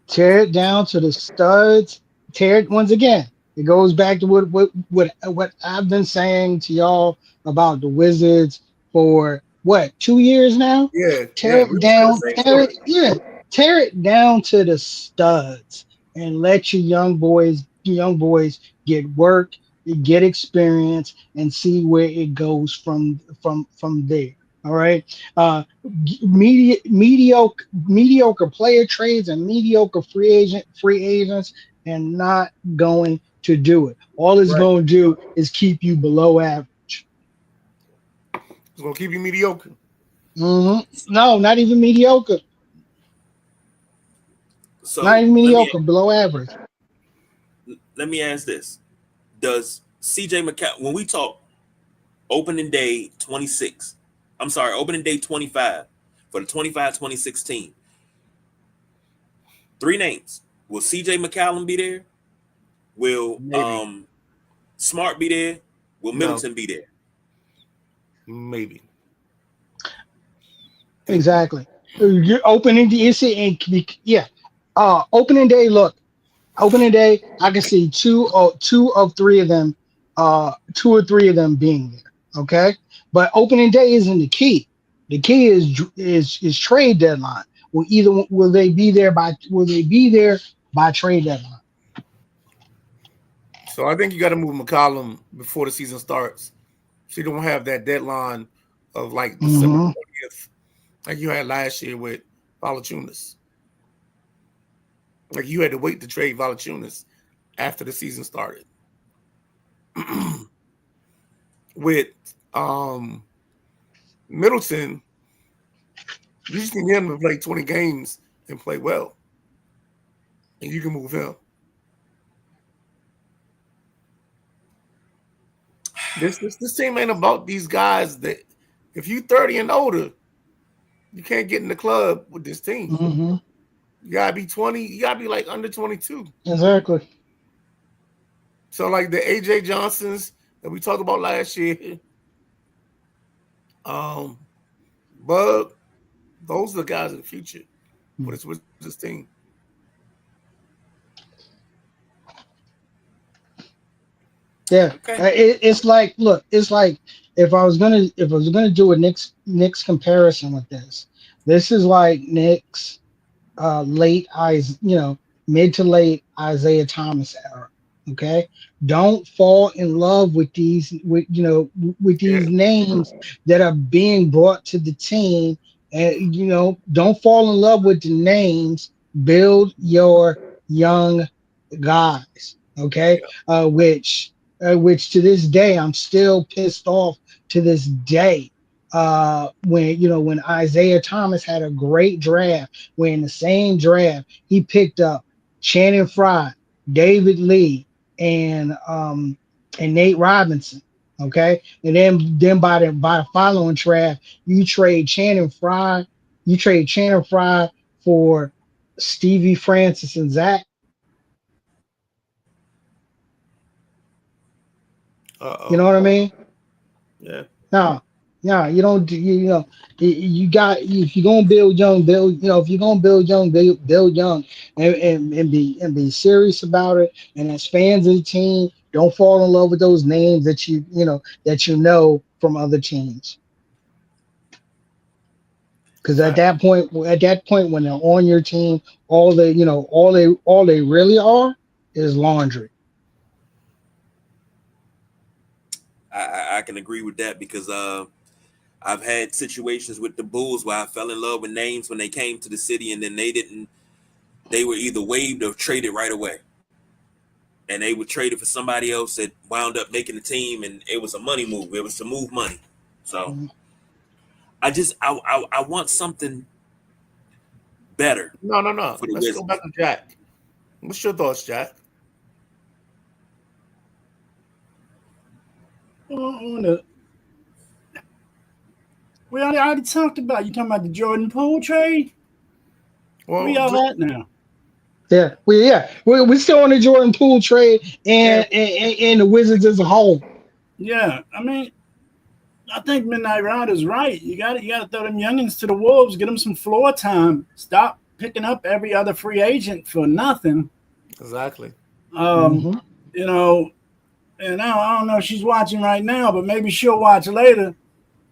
Tear it down to the studs. Tear it once again. It goes back to what I've been saying to y'all about the Wizards for what 2 years now. Yeah. Tear We it were saying the down. same story. Tear it down to the studs and let your young boys get work, get experience, and see where it goes from there. All right. Mediocre player trades and mediocre free agents and not going to do it. All it's Right. going to do is keep you below average. It's going to keep you mediocre. No, not even mediocre. So Not even mediocre, below average. let me ask this: does CJ McCallum, when we talk opening day 26, I'm sorry, opening day 25 for the 25-26 team, three names. Will CJ McCallum be there? Will Maybe. Smart be there? Will No. Middleton be there? Maybe. Exactly. You're opening the yeah. Opening day. Look, opening day. I can see two or three of them being there. Okay, but opening day isn't the key. The key is trade deadline. Will they be there by trade deadline? So I think you got to move McCollum before the season starts, so you don't have that deadline of like December 20th, like you had last year with Valanciunas. Like you had to wait to trade Valanciunas after the season started. With Middleton, you just need him to play 20 games and play well, and you can move him. This team ain't about these guys that if you 30 and older, you can't get in the club with this team. You gotta be 20, you gotta be like under 22. Exactly. So like the AJ Johnsons that we talked about last year, Bug, those are the guys in the future for this team. Yeah, Okay. it's like look, it's like if I was gonna do a Knicks comparison with this is like Knicks mid to late Isaiah Thomas era. Okay, don't fall in love with these names that are being brought to the team, and don't fall in love with the names build your young guys. Okay, which to this day I'm still pissed off to this day. When Isaiah Thomas had a great draft, when in the same draft he picked up Channing Frye, David Lee, and Nate Robinson. Okay, and then by the following draft, you trade Channing Frye for Stevie Francis and Zach. You know Uh-oh. what I mean? Yeah. No, no, you don't. You know, you got if you're gonna build young, build. If you're gonna build young, build young, and be serious about it. And as fans of the team, don't fall in love with those names that you know from other teams. Because Fact. at that point, when they're on your team, all they really are is laundry. I can agree with that because I've had situations with the Bulls where I fell in love with names when they came to the city, and then they were either waived or traded right away. And they were traded for somebody else that wound up making the team, and it was a money move. It was to move money. So Mhm. I want something better No, no, no. for the Let's go Wizards. back to Jack. What's your thoughts, Jack? On the, we already talked about. You talking about the Jordan Poole trade? Where Well, y'all at now? We're still on the Jordan Poole trade yeah, and the Wizards as a whole. Yeah, I mean, I think Midnight Rider's right. You got to throw them youngins to the wolves, get them some floor time. Stop picking up every other free agent for nothing. exactly. Um, Mhm. you know, and I don't know if she's watching right now, but maybe she'll watch later.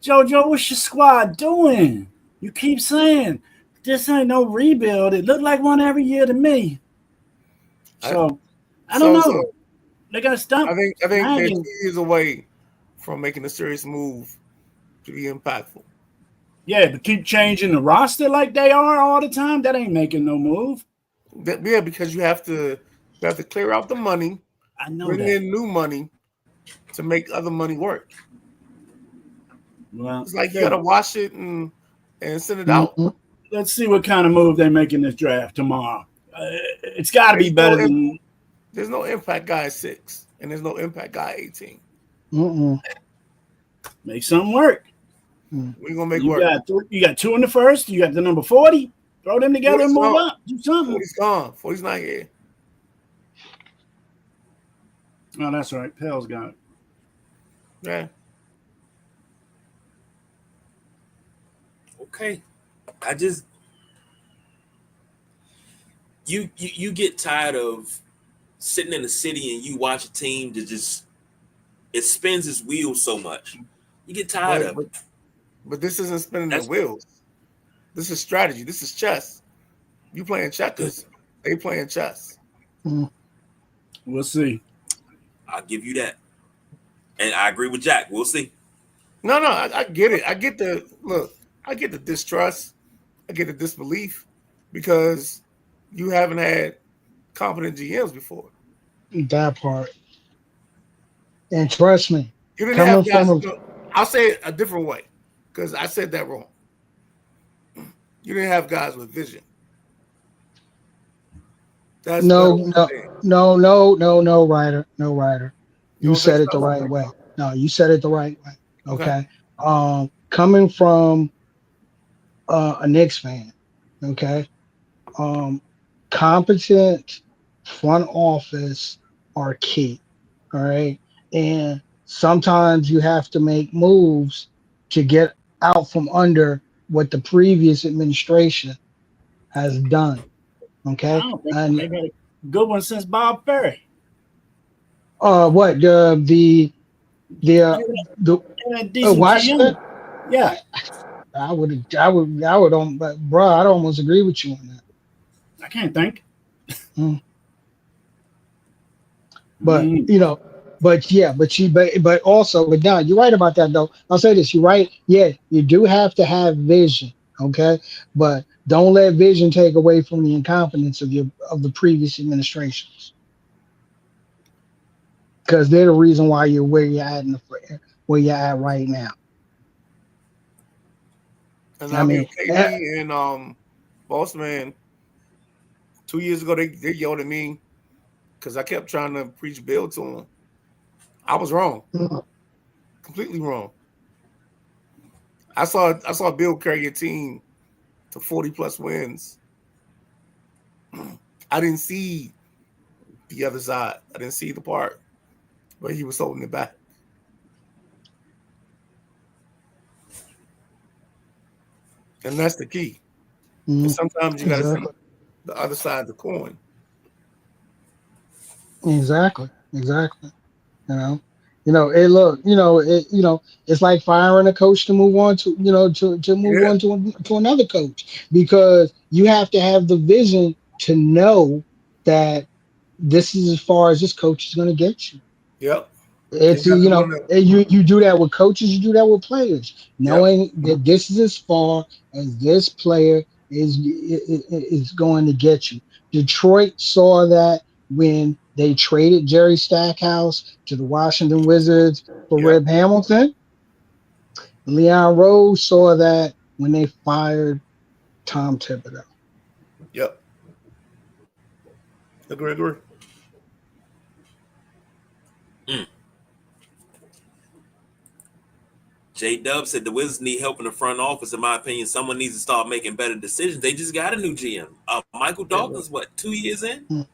JoJo, what's your squad doing? You keep saying this ain't no rebuild. It looked like one every year to me. I, So I don't so know. They got to stop I think they're nagging. 2 years away from making a serious move to be impactful. Yeah, but keep changing the roster like they are all the time. That ain't making no move. Yeah, because you have to clear out the money, I know bring that. in new money to make other money work. Well, It's like you yeah. gotta wash it and send it out. Mhm. Let's see what kind of move they make in this draft tomorrow. It's got to be There's no better than. there's no impact guy at 6, and there's no impact guy at 18. Mm-mm. Make something work. Mm. We're gonna make You work. got you got two in the first. You got the number 40. Throw them together and 40's move gone. up. Do something. 40's gone. 40's not here. Oh, that's right. Pell's got it. Yeah. Okay. I just you get tired of sitting in the city and you watch a team that just it spins its wheels so much. You get tired But of but, it. but this isn't spinning their That's wheels. This is strategy. This is chess. You playing checkers. They playing chess. Mm. We'll see. I'll give you that. And I agree with Jack. We'll see. No, I get it. I get the look. I get the distrust. I get the disbelief because you haven't had competent GMs before. That part. And trust me, You didn't coming have guys. from a Look, I'll say it a different way because I said that wrong. You didn't have guys with vision. That's a better no, way no, to say it. no, Ryder, no, Ryder. You You don't think said it the so? right way. No, you said it the right way. Okay. Okay. Coming from a Knicks fan, okay. Um, Competent front office are key. All right. And sometimes you have to make moves to get out from under what the previous administration has done. I Okay. don't think And they've had a good one since Bob Ferry. what the They the had a decent Washington? GM. Yeah. But bro, I'd almost agree with you on that. I can't think. Mm. But Mm. but yeah, but also, but now you're right about that though. I'll say this, you're right. Yeah, you do have to have vision. Okay, but don't let vision take away from the incompetence of the previous administrations, because they're the reason why you're where you're at where you're at right now. And I I mean, mean, KD and Boss Man, 2 years ago, they yelled at me because I kept trying to preach Bill to them. I was wrong, completely wrong. I saw Bill carry a team to 40+ wins. I didn't see the other side. I didn't see the part where he was holding it back. And that's the key. And sometimes you got to see exactly, the other side of the coin. exactly. Hey, look, it's like firing a coach to move on to move Yeah. on to another coach, because you have to have the vision to know that this is as far as this coach is going to get you. Yep. They It's got to want to. and you do that with coaches, you do that with players, Yep. knowing that this is as far as this player is going to get you. Detroit saw that when they traded Jerry Stackhouse to the Washington Wizards for Yep. Rip Hamilton. Leon Rose saw that when they fired Tom Thibodeau. Yep. Agree. Mm. J Dub said the Wizards need help in the front office. In my opinion, someone needs to start making better decisions. They just got a new GM. Michael Dawkins, what, 2 years in?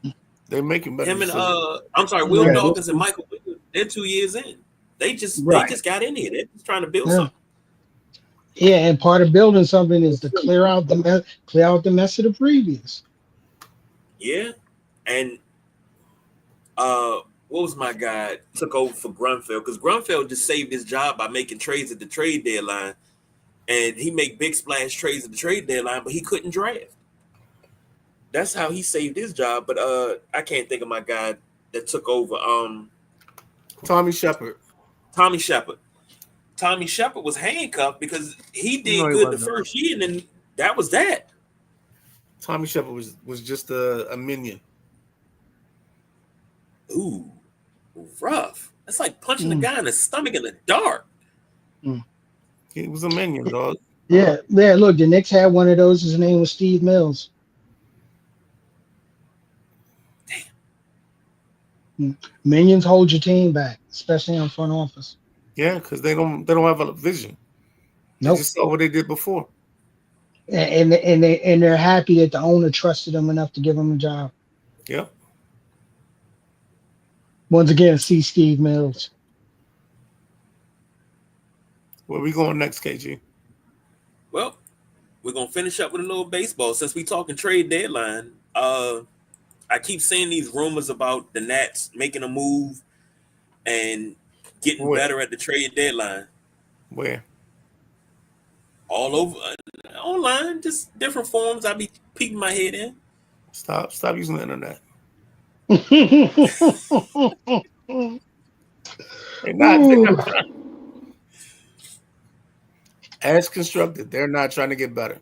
They're making better Him and decisions. I'm sorry, Will Yeah, Dawkins and Michael Williams, they're 2 years in. They just right. got in here. They're just trying to build Yeah. something. Yeah, and part of building something is to clear out the mess of the previous. Yeah. And what was my guy took over for Grunfeld? Because Grunfeld just saved his job by making trades at the trade deadline. And he make big splash trades at the trade deadline, but he couldn't draft. That's how he saved his job. But I can't think of my guy that took over. Tommy Shepard. Tommy Shepard. Tommy Shepard was handcuffed because he did No, he good the wasn't. first year, and then that was that. Tommy Shepard was just a minion. Ooh, rough. That's like punching a guy in the stomach in the dark. He was a minion, dog. Yeah. Look, the Knicks had one of those. His name was Steve Mills. Damn. Minions hold your team back, especially in front office. Yeah, because they don't have a vision. They Nope. just saw what they did before. And they're happy that the owner trusted them enough to give them a job. Yeah. Once again, see Steve Mills. Where we going next, KG? Well, we're gonna finish up with a little baseball since we talking trade deadline. I keep seeing these rumors about the Nats making a move and getting better at the trade deadline. Where? All over online, just different forums. I be peeking my head in. Stop using the internet. They're not trying. As constructed, they're not trying to get better.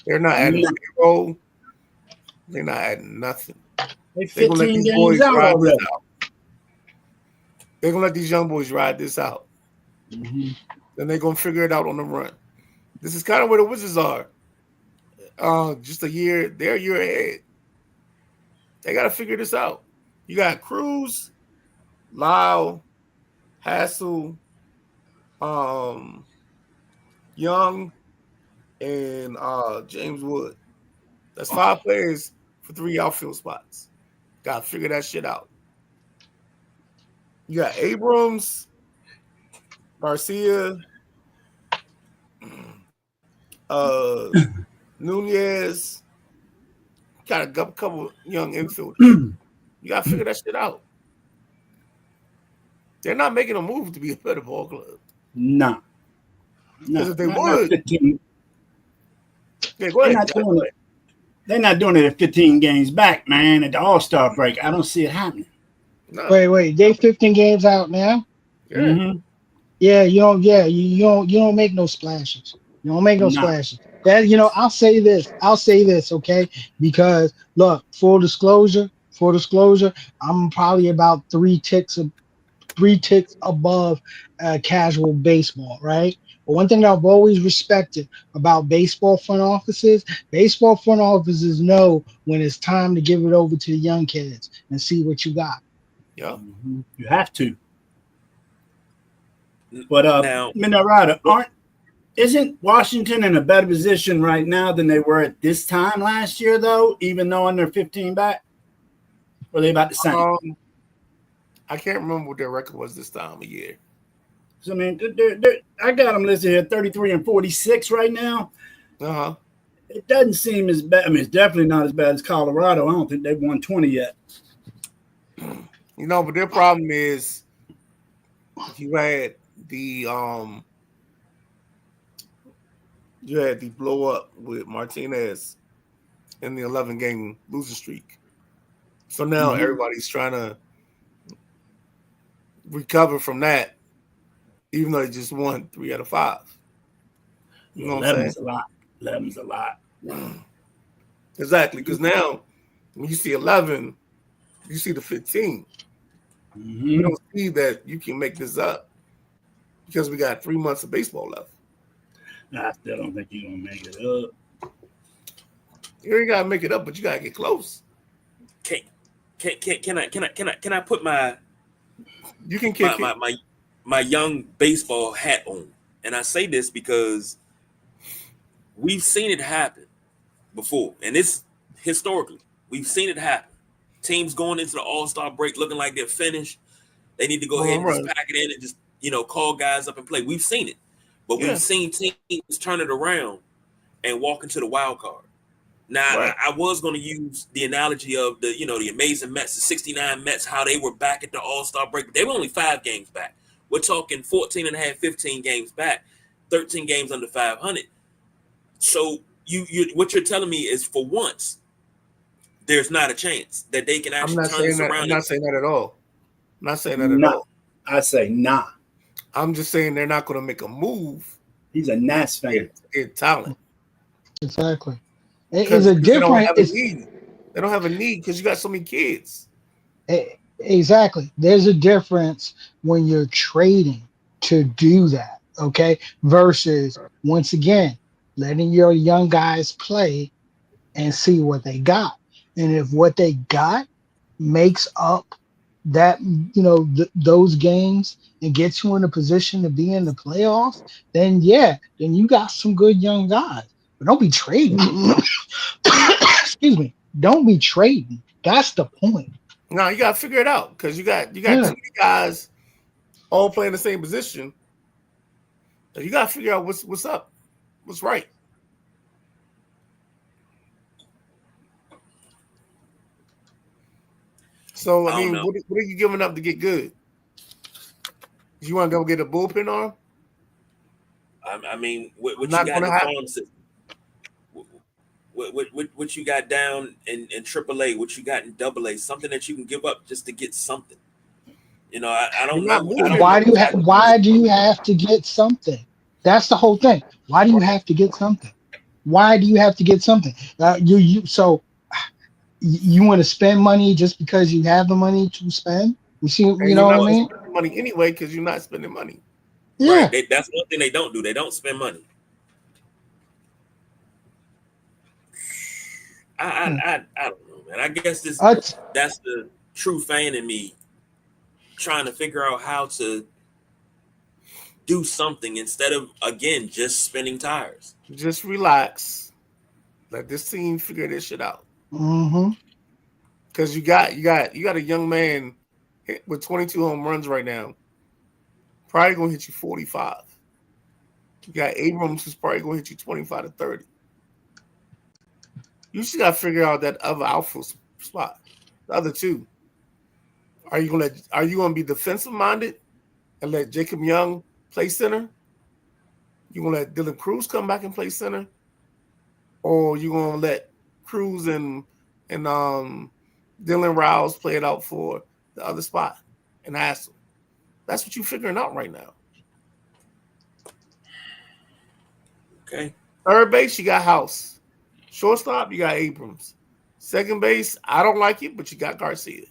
They're not adding payroll. They're not adding nothing. They They're gonna let 15 these games boys out ride already. this out. They're gonna let these young boys ride this out. Mm-hmm. Then they're gonna figure it out on the run. This is kind of where the Wizards are. Just they're a year ahead. They gotta figure this out. You got Cruz, Lyle, Hassel, Young, and James Wood. That's 5 players for 3 outfield spots. Gotta figure that shit out. You got Abrams, Garcia, Nunez. Got a couple young infielders. You gotta figure that shit out. They're not making a move to be a better ball club. No. Because if they not would, 15. yeah, go ahead. They're not doing it at 15 games back, man. At the All-Star break, I don't see it happening. No. Wait, they 15 games out now. Yeah. Mm-hmm. Yeah, you don't make no splashes. You don't make no splashes. that I'll say this. Okay, because look, full disclosure, I'm probably about three ticks above casual baseball, right? But one thing that I've always respected about baseball front offices know when it's time to give it over to the young kids and see what you got. Yeah. You have to. But Now, Midnight Rider, isn't Washington in a better position right now than they were at this time last year, though, even though they're 15 back? Or are they about the same? I can't remember what their record was this time of year. I mean, I got them listed here 33 and 46 right now. Uh-huh. It doesn't seem as bad. I mean, it's definitely not as bad as Colorado. I don't think they've won 20 yet. But their problem is you had the blow up with Martinez in the 11-game losing streak. So now everybody's trying to recover from that, even though they just won 3 out of 5. You know what I'm saying? 11's a lot. Exactly, because now when you see 11, you see the 15. You don't see that you can make this up because we got 3 months of baseball left. I still don't think you're gonna make it up. You ain't gotta make it up, but you gotta get close. Can I put my You can kick my young baseball hat on? And I say this because we've seen it happen before, and it's historically we've seen it happen. Teams going into the All-Star break looking like they're finished. They need to go ahead and just pack it in and just call guys up and play. We've seen it, but we've seen teams turn it around and walk into the wild card. Now, I was going to use the analogy of the amazing Mets, the '69 Mets, how they were back at the All-Star break, but they were only 5 games back. We're talking 14 and a half, 15 games back, 13 games under 500. So you what you're telling me is for once, there's not a chance that they can actually turn this around. I'm not saying that at all. I'm not saying that at all. I say nah. I'm just saying they're not going to make a move. He's a Nats fan. It's talent. Exactly. It's a different. They don't have a need because you got so many kids. Exactly. There's a difference when you're trading to do that, okay? Versus, once again, letting your young guys play and see what they got. And if what they got makes up that, those games and gets you in a position to be in the playoffs, then you got some good young guys. But don't be trading. Excuse me. Don't be trading. That's the point. No, you gotta figure it out because you got too many guys all playing the same position. So you gotta figure out what's up, what's right. So I mean, what are you giving up to get good? You want to go get a bullpen arm? I mean, what you got in the farm system? What you got down in AAA? What you got in AA? Something that you can give up just to get something. I don't know. Why do you have to get something? That's the whole thing. Why do you have to get something? Why do you have to get something? You want to spend money just because you have the money to spend? You know what I mean? Money anyway because you're not spending money. Yeah, right. That's one thing they don't do. They don't spend money. I don't know, man. I guess that's the true fan in me trying to figure out how to do something instead of, again, just spinning tires. Just relax. Let this team figure this shit out. Because you got a young man with 22 home runs right now. Probably gonna hit you 45. You got Abrams who's probably gonna hit you 25 to 30. You just gotta figure out that other outfield spot. The other two. Are you gonna be defensive minded and let Jacob Young play center? You gonna let Dylan Cruz come back and play center? Or you gonna let Cruz and Dylan Rouse play it out for the other spot and Hassel? That's what you're figuring out right now. Okay. Third base, you got House. Shortstop, you got Abrams. Second base, I don't like it, but you got Garcia.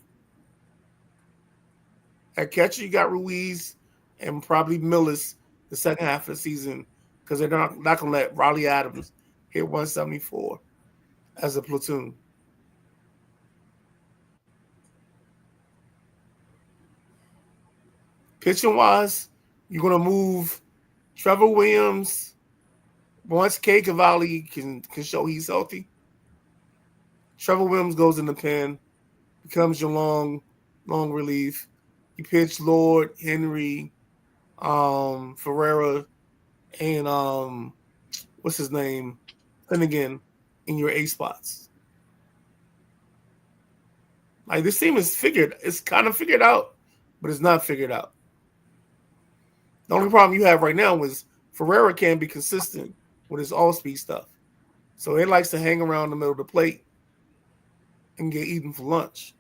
At catcher, you got Ruiz and probably Millis the second half of the season because they're not going to let Riley Adams hit 174 as a platoon. Pitching wise, you're going to move Trevor Williams. Once K. Cavalli can show he's healthy, Trevor Williams goes in the pen, becomes your long relief. You pitch Lord, Henry, Ferreira, and what's his name? Finnegan in your A spots. Like this team is figured. It's kind of figured out, but it's not figured out. The only problem you have right now is Ferreira can't be consistent with his all-speed stuff. So he likes to hang around the middle of the plate and get eaten for lunch.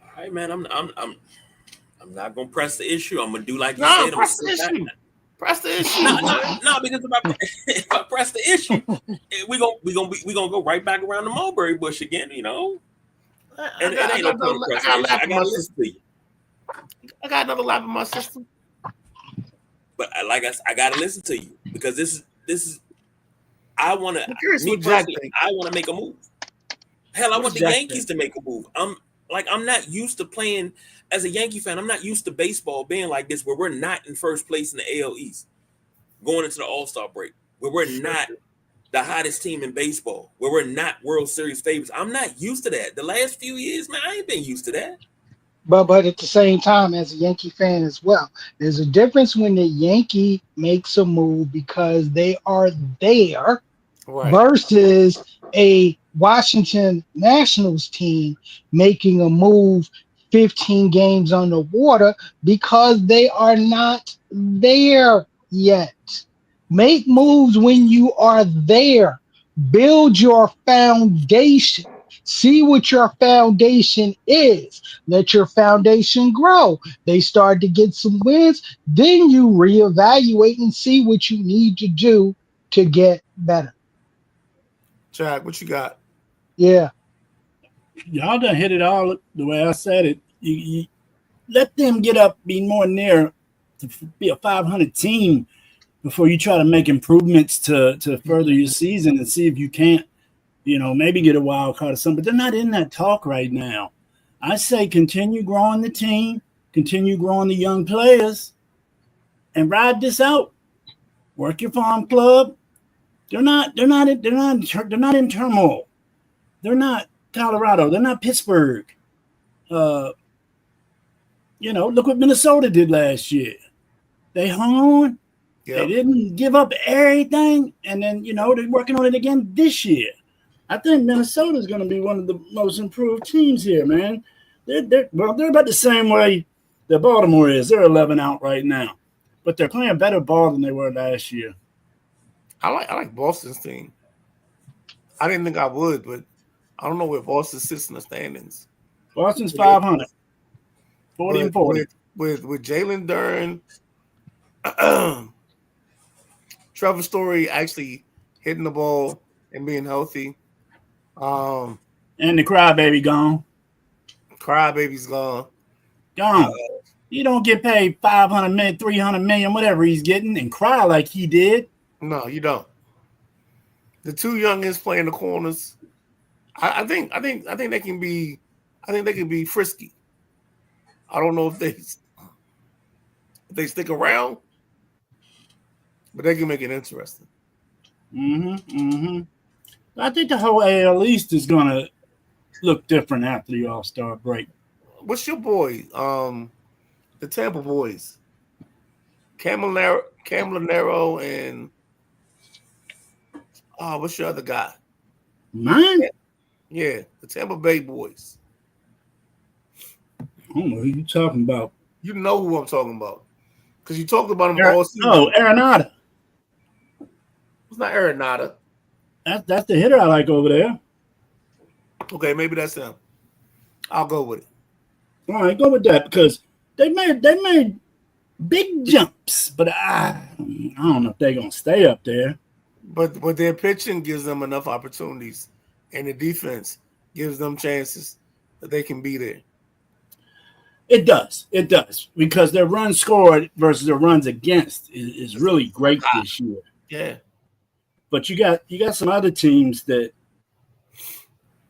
All right, man. I'm not gonna press the issue. I'm gonna do like you said. Press the issue. Press the issue. No, because if I press the issue, we gonna go right back around the mulberry bush again. You know. And it ain't no point of pressing. I gotta listen to you. I got another lap in my system. But I gotta listen to you because this is. I want to. I want to make a move. Hell, I want the Yankees to make a move. I'm not used to playing as a Yankee fan. I'm not used to baseball being like this, where we're not in first place in the AL East, going into the All-Star break, where we're not the hottest team in baseball, where we're not World Series favorites. I'm not used to that. The last few years, man, I ain't been used to that. But at the same time, as a Yankee fan as well, there's a difference when the Yankee makes a move because they are there, right, versus a Washington Nationals team making a move 15 games underwater because they are not there yet. Make moves when you are there. Build your foundation. See what your foundation is. Let your foundation grow. They start to get some wins. Then you reevaluate and see what you need to do to get better. Jack, what you got? Yeah. Y'all done hit it all the way I said it. You let them get up, be more near to be a 500 team before you try to make improvements to further your season and see if you can't, maybe get a wild card or something. But they're not in that talk right now. I say continue growing the team, continue growing the young players, and ride this out. Work your farm club. They're not in turmoil. They're not Colorado. They're not Pittsburgh. Look what Minnesota did last year. They hung on. Yep. They didn't give up everything, and then they're working on it again this year. I think Minnesota is going to be one of the most improved teams here, man. They're about the same way that Baltimore is. They're 11 out right now, but they're playing better ball than they were last year. I like Boston's team. I didn't think I would, but I don't know where Boston sits in the standings. Boston's 500, 40 and 40. With Jalen Duren, Trevor Story actually hitting the ball and being healthy. And the crybaby gone. Crybaby's gone. Gone. You don't get paid $500 million, $300 million, whatever he's getting, and cry like he did. No, you don't. The two youngins playing the corners. I think they can be. I think they can be frisky. I don't know if they stick around, but they can make it interesting. I think the whole AL East is going to look different after the All-Star break. What's your boy? The Tampa boys, Cam Llanero and what's your other guy? Mine? Yeah, the Tampa Bay boys. I don't know who you talking about. You know who I'm talking about because you talked about him all season. Oh, Arenado. It's not Arenado. That's the hitter I like over there. Okay, maybe that's him. I'll go with it. All right, go with that because they made big jumps, but I don't know if they're gonna stay up there. But their pitching gives them enough opportunities, and the defense gives them chances that they can be there. It does, because their runs scored versus their runs against is really great this year. Yeah, but you got some other teams that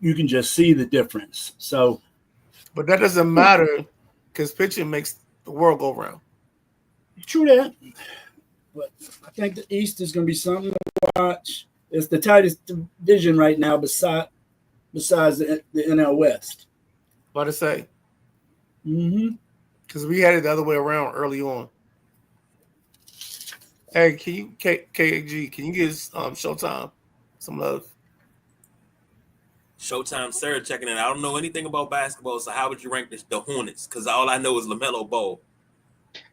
you can just see the difference. So, but that doesn't matter because pitching makes the world go round. True that. But I think the East is going to be something to watch. It's the tightest division right now besides the NL West. About to say. Mm-hmm. Because we had it the other way around early on. Hey, can you, KAG, can you give Showtime some love? Showtime, sir, checking in. I don't know anything about basketball, so how would you rank the Hornets? Because all I know is LaMelo Ball.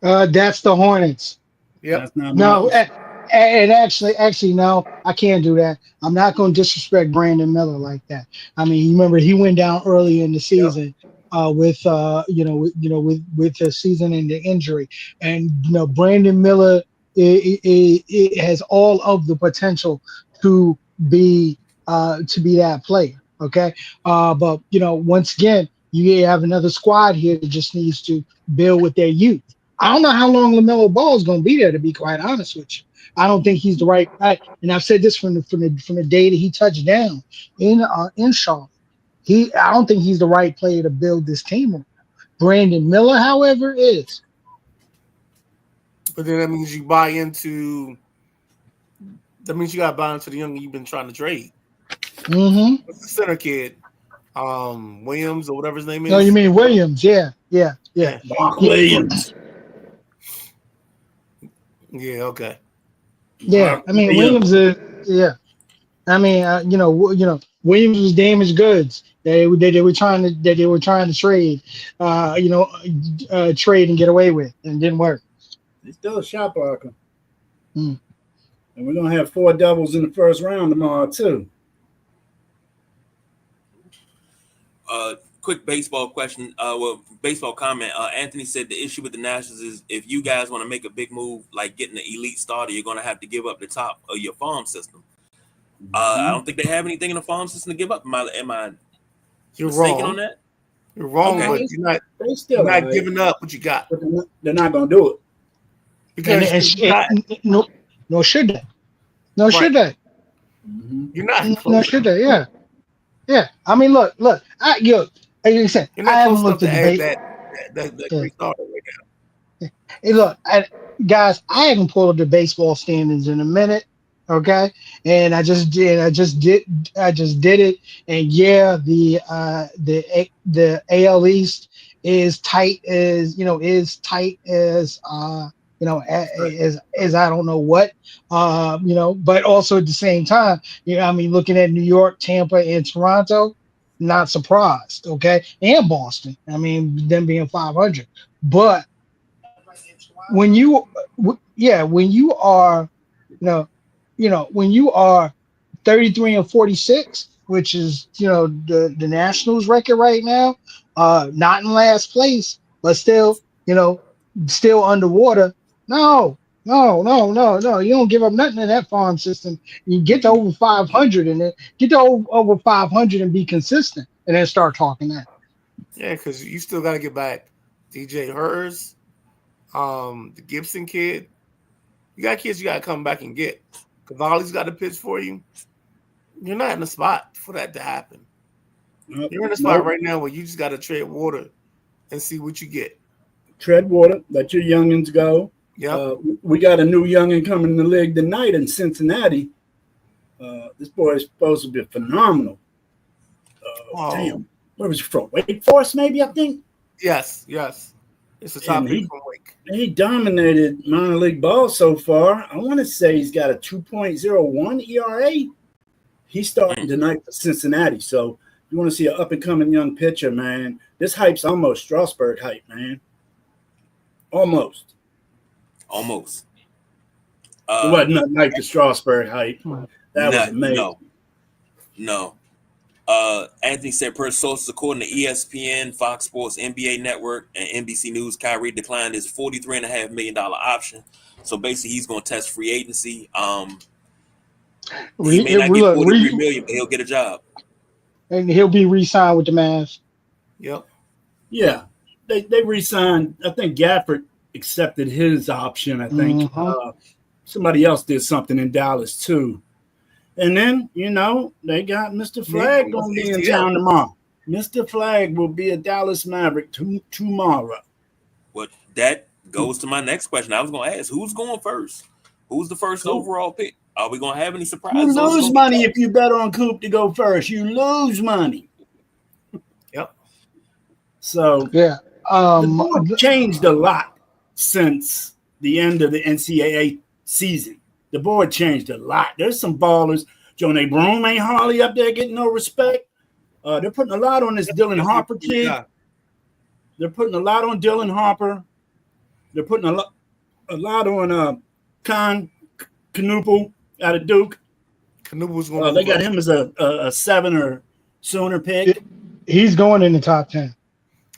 That's the Hornets. Yep. No, and actually, no, I can't do that. I'm not going to disrespect Brandon Miller like that. I mean, you remember he went down early in the season with the season and the injury, and Brandon Miller it has all of the potential to be that player. Okay, but once again, you have another squad here that just needs to build with their youth. I don't know how long LaMelo Ball is going to be there. To be quite honest with you, I don't think he's the right guy. And I've said this from the day that he touched down in Charlotte. I don't think he's the right player to build this team around. Brandon Miller, however, is. But then that means you buy into. That means you got to buy into the young you've been trying to trade. Mm-hmm. What's the center kid? Williams or whatever his name is. No, you mean Williams? Yeah. Mark Williams. Yeah. Okay. Yeah. I mean, Williams is. Yeah. I mean, Williams was damaged goods. They were trying to trade, trade and get away with, and it didn't work. He's still a shot blocker. Mm. And we're gonna have 4 doubles in the first round tomorrow too. Quick baseball question. Baseball comment. Anthony said the issue with the Nationals is if you guys want to make a big move like getting an elite starter, you're going to have to give up the top of your farm system. I don't think they have anything in the farm system to give up. Am I You're mistaken wrong. on that? You're wrong, Okay. but you're not giving up what you got. But they're not gonna do it. Because No, should they? No, Right. should they? you're not No, close. should they? Yeah. I mean, look. Like I said, You're I not haven't close enough looked to at add the that great starter right now. Hey, look, guys, I haven't pulled up the baseball standings in a minute. Okay, and I just did it, and yeah, the AL East is tight as as I don't know what, but also at the same time, I mean, looking at New York, Tampa, and Toronto, not surprised. Okay, and Boston. I mean, them being 500, but when you are when you are 33 and 46, which is the Nationals record right now, not in last place, but still underwater. No, you don't give up nothing in that farm system. You get to over 500 and then get to over 500 and be consistent, and then start talking that. Yeah, because you still got to get back DJ Hers, the Gibson kid. You got kids you got to come back and get. Cavalli's got to pitch for you. You're not in a spot for that to happen. You're in a spot right now where you just got to tread water and see what you get. Tread water. Let your youngins go. Yeah. We got a new youngin coming in the league tonight in Cincinnati. This boy is supposed to be phenomenal. Damn. Where was he from? Wake Forest, maybe, I think? Yes. It's a top pick from Wake. He dominated minor league ball so far. I want to say he's got a 2.01 ERA. He's starting tonight for Cincinnati. So you want to see an up-and-coming young pitcher, man. This hype's almost Strasburg hype, man. Almost. It wasn't nothing like the Strasburg hype. That was amazing. No. Anthony said, per sources according to ESPN, Fox Sports, NBA Network, and NBC News, Kyrie declined his $43.5 million option. So basically, he's going to test free agency. He may not get Look, $43 million, but he'll get a job. and he'll be re-signed with the Mavs. Yep. Yeah, they re-signed. I think Gafford accepted his option. I think somebody else did something in Dallas too. And then, they got Mr. Flag going to be in town tomorrow. Mr. Flag will be a Dallas Maverick tomorrow. But that goes to my next question. I was going to ask, who's going first? Who's the first overall pick? Are we going to have any surprises? You lose money if you bet on Coop to go first. You lose money. Yep. So, yeah. The board changed a lot since the end of the NCAA season. The board changed a lot. There's some ballers. Jonah Broom ain't hardly up there getting no respect. They're putting a lot on this Dylan Harper kid. Yeah. They're putting a lot on Dylan Harper. They're putting a lot on Knuppel out of Duke. Knuppel's going. They got him as a 7 or sooner pick. He's going in the top 10.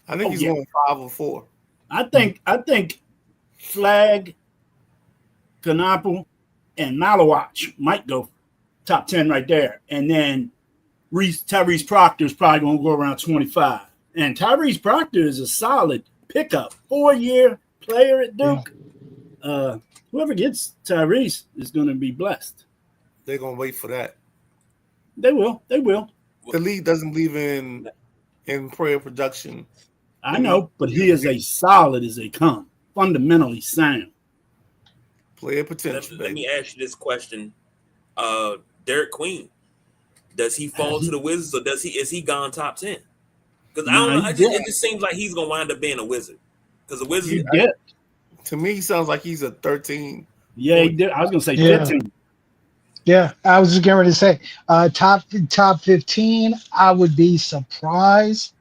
I think he's going 5 or 4. I think Flag, Knuppel, and Malawach might go top 10 right there. And then Tyrese Proctor is probably going to go around 25. And Tyrese Proctor is a solid pickup, 4-year player at Duke. Yeah. Whoever gets Tyrese is going to be blessed. They're going to wait for that. They will. The league doesn't believe in player production. I know, but he is as solid as they come. Fundamentally sound. Player potential. Let me ask you this question. Derek Queen, does he fall to the Wizards, or is he gone top 10? Because I don't know. It just seems like he's gonna wind up being a Wizard. Because the Wizards, to me, he sounds like he's a 13. Yeah, he did. I was gonna say 15. Yeah, I was just getting ready to say top 15. I would be surprised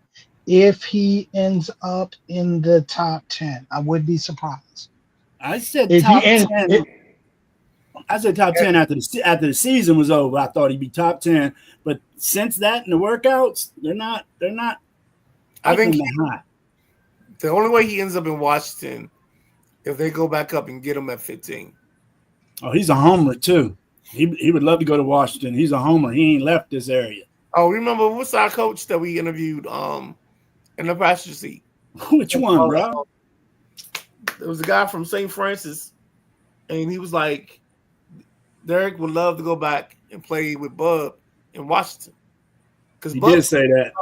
if he ends up in the top 10. I would be surprised. I said top 10. I said top 10 after the season was over. I thought he'd be top 10, but since that and the workouts, they're not. I think high. The only way he ends up in Washington if they go back up and get him at 15. Oh, he's a homer too. He would love to go to Washington. He's a homer. He ain't left this area. Oh, remember what's our coach that we interviewed in the passenger seat? Which one, bro? There was a guy from St. Francis, and he was like, Derek would love to go back and play with Bub in Washington. Because he did say that.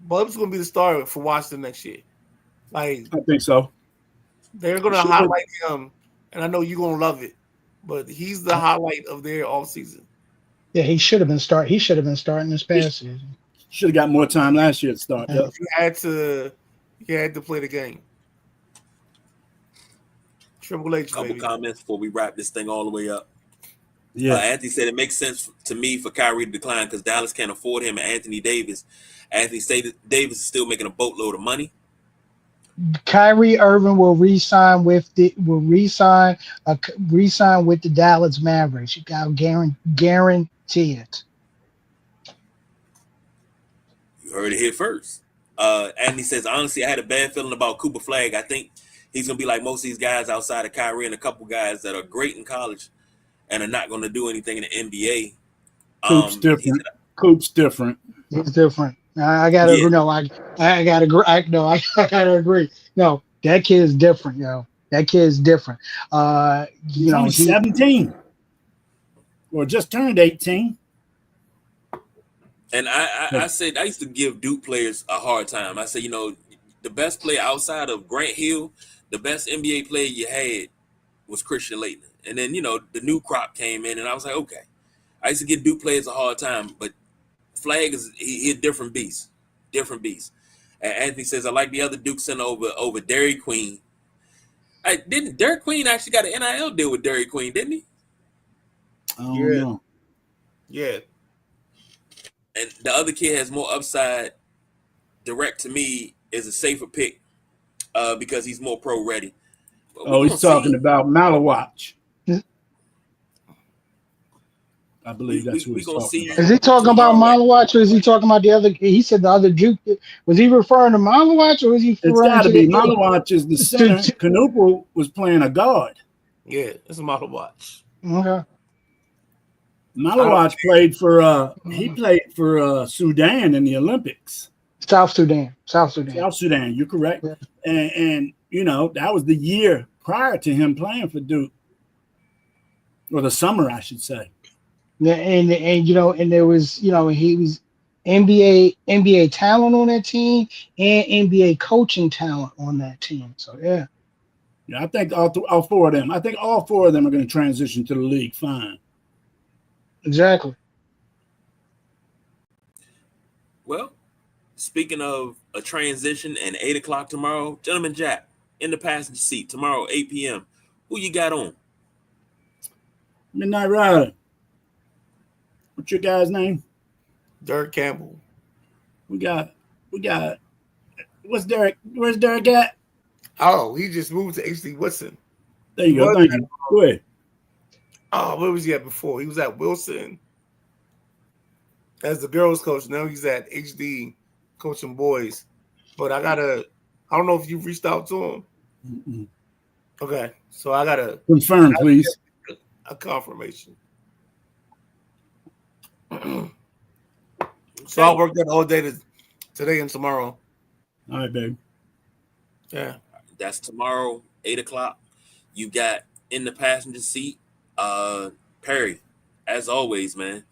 Bub's going to be the star for Washington next year. Like, I think so. They're going to highlight him, and I know you're going to love it. But he's the highlight of their offseason. Yeah, he should have been starting. He should have been starting this past season. Should have got more time last year to start. Yeah. You had to play the game. Triple H. Couple comments before we wrap this thing all the way up. Yeah, Anthony said it makes sense to me for Kyrie to decline because Dallas can't afford him and Anthony Davis. Anthony stated Davis is still making a boatload of money. Kyrie Irving will re-sign with the Dallas Mavericks. You got to guarantee it. You heard it here first. Anthony says, honestly, I had a bad feeling about Cooper Flag. I think he's going to be like most of these guys outside of Kyrie and a couple guys that are great in college and are not going to do anything in the NBA. Coop's different. Coop's different. He's different. I gotta agree. No, I gotta agree. I gotta agree. No, that kid is different, yo. That kid is different. He's 17 or just turned 18. And I said I used to give Duke players a hard time. I said, the best player outside of Grant Hill, the best NBA player you had was Christian Laettner. And then, the new crop came in, and I was like, okay. I used to give Duke players a hard time, but Flag is he a different beast. Different beast. And Anthony says, I like the other Duke center over Dairy Queen. Didn't Dairy Queen actually got an NIL deal with Dairy Queen, didn't he? Oh, no. Yeah. And the other kid has more upside. Direct to me is a safer pick because he's more pro ready. He's talking about Malawach. I believe that's who We he's gonna talking see about. you Is he talking about tomorrow. Malawatch or is he talking about the other? He said the other Duke. Was he referring to Malawatch or was he It's referring got to to be. the? Malawatch is the To, center. to, Canupo was playing a guard. Yeah, it's a model watch. okay. I don't. Malawatch played for Sudan in the Olympics. South Sudan. South Sudan. South Sudan, you're correct. Yeah. And that was the year prior to him playing for Duke. Or the summer, I should say. Yeah, and and there was he was NBA talent on that team and NBA coaching talent on that team. So yeah, Yeah, I think all four of them. I think all four of them are going to transition to the league fine. exactly. Well, speaking of a transition and 8 o'clock tomorrow, Gentleman Jack in the passenger seat tomorrow, 8 p.m. Who you got on? Midnight Rider. What's your guy's name? Dirk Campbell. We got. What's Derek? Where's Derek at? Oh, he just moved to HD Woodson. There you go. Thank you. Go ahead. Oh, where was he at before? He was at Wilson as the girls coach. Now he's at HD coaching boys. But I don't know if you've reached out to him. Mm-mm. Okay, so I gotta Confirm, please. a confirmation. Okay. So I'll work that all day today and tomorrow. All right, babe. Yeah. That's tomorrow, 8 o'clock. You got in the passenger seat, Perry, as always, man.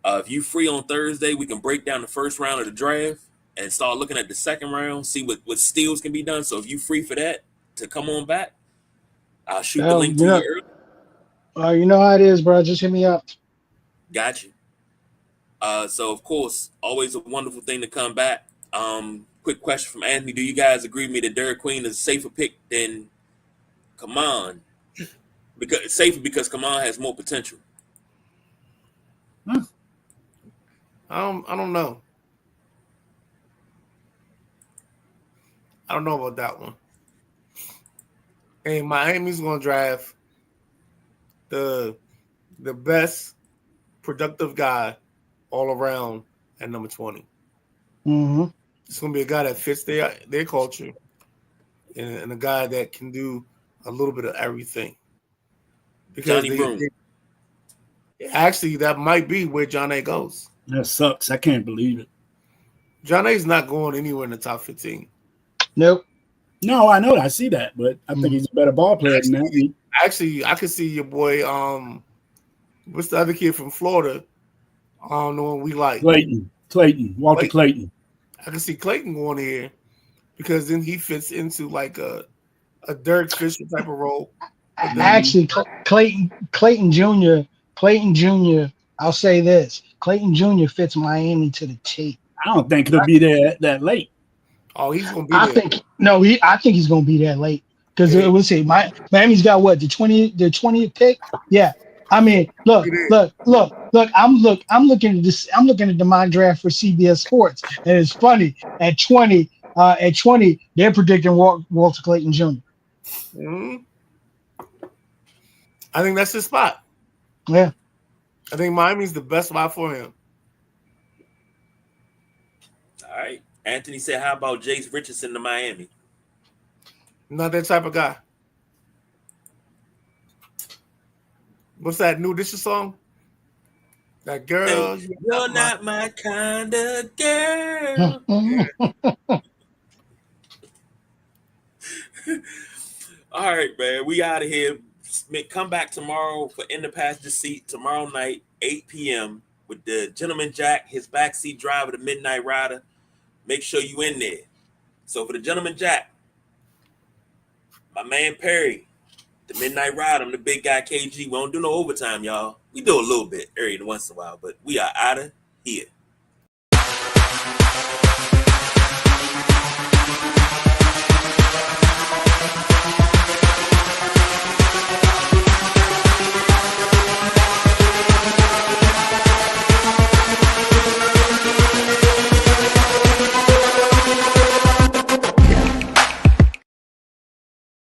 If you free on Thursday, we can break down the first round of the draft and start looking at the second round, see what steals can be done. So if you free for that to come on back, I'll shoot the Well, link to you early. you know how it is, bro. Just hit me up. Got you. So of course, always a wonderful thing to come back. Quick question from Anthony: do you guys agree with me that Derek Queen is a safer pick than Kaman? Because Kaman has more potential. I don't know. I don't know about that one. And Miami's gonna draft the best productive guy all around at number 20. Mm-hmm. It's gonna be a guy that fits their culture and a guy that can do a little bit of everything. Because Johnny Broom. actually that might be where John A goes. That sucks. I can't believe it. John A's not going anywhere in the top 15. Nope. No, I know. I see that, but I think he's a better ball player than that. Actually, I could see your boy. What's the other kid from Florida? I don't know what we like. Walter Clayton. I can see Clayton going here because then he fits into like a Dirk Fisher type of role. Actually, Clayton Jr. I'll say this: Clayton Jr. fits Miami to the T. I don't think he'll be there that late. Oh, he's gonna be I there. think he's gonna be that late because we'll see. Miami's got what the 20th pick. Yeah, I mean, look. I'm looking at this. I'm looking at the mock draft for CBS Sports, and it's funny. At 20, they're predicting Walter Clayton Jr. Mm-hmm. I think that's his spot. Yeah, I think Miami's the best spot for him. All right. Anthony said, how about Jace Richardson to Miami? Not that type of guy. What's that new Dishes song? That girl. Hey, you're not my kind of girl. All right, man. We out of here. Come back tomorrow for In the Passenger Seat tomorrow night, 8 p.m. with the Gentleman Jack, his backseat driver, the Midnight Rider. Make sure you in there. So for the Gentleman Jack, my man Perry, the Midnight Rider, I'm the big guy KG. We don't do no overtime, y'all. We do a little bit every once in a while, but we are out of here.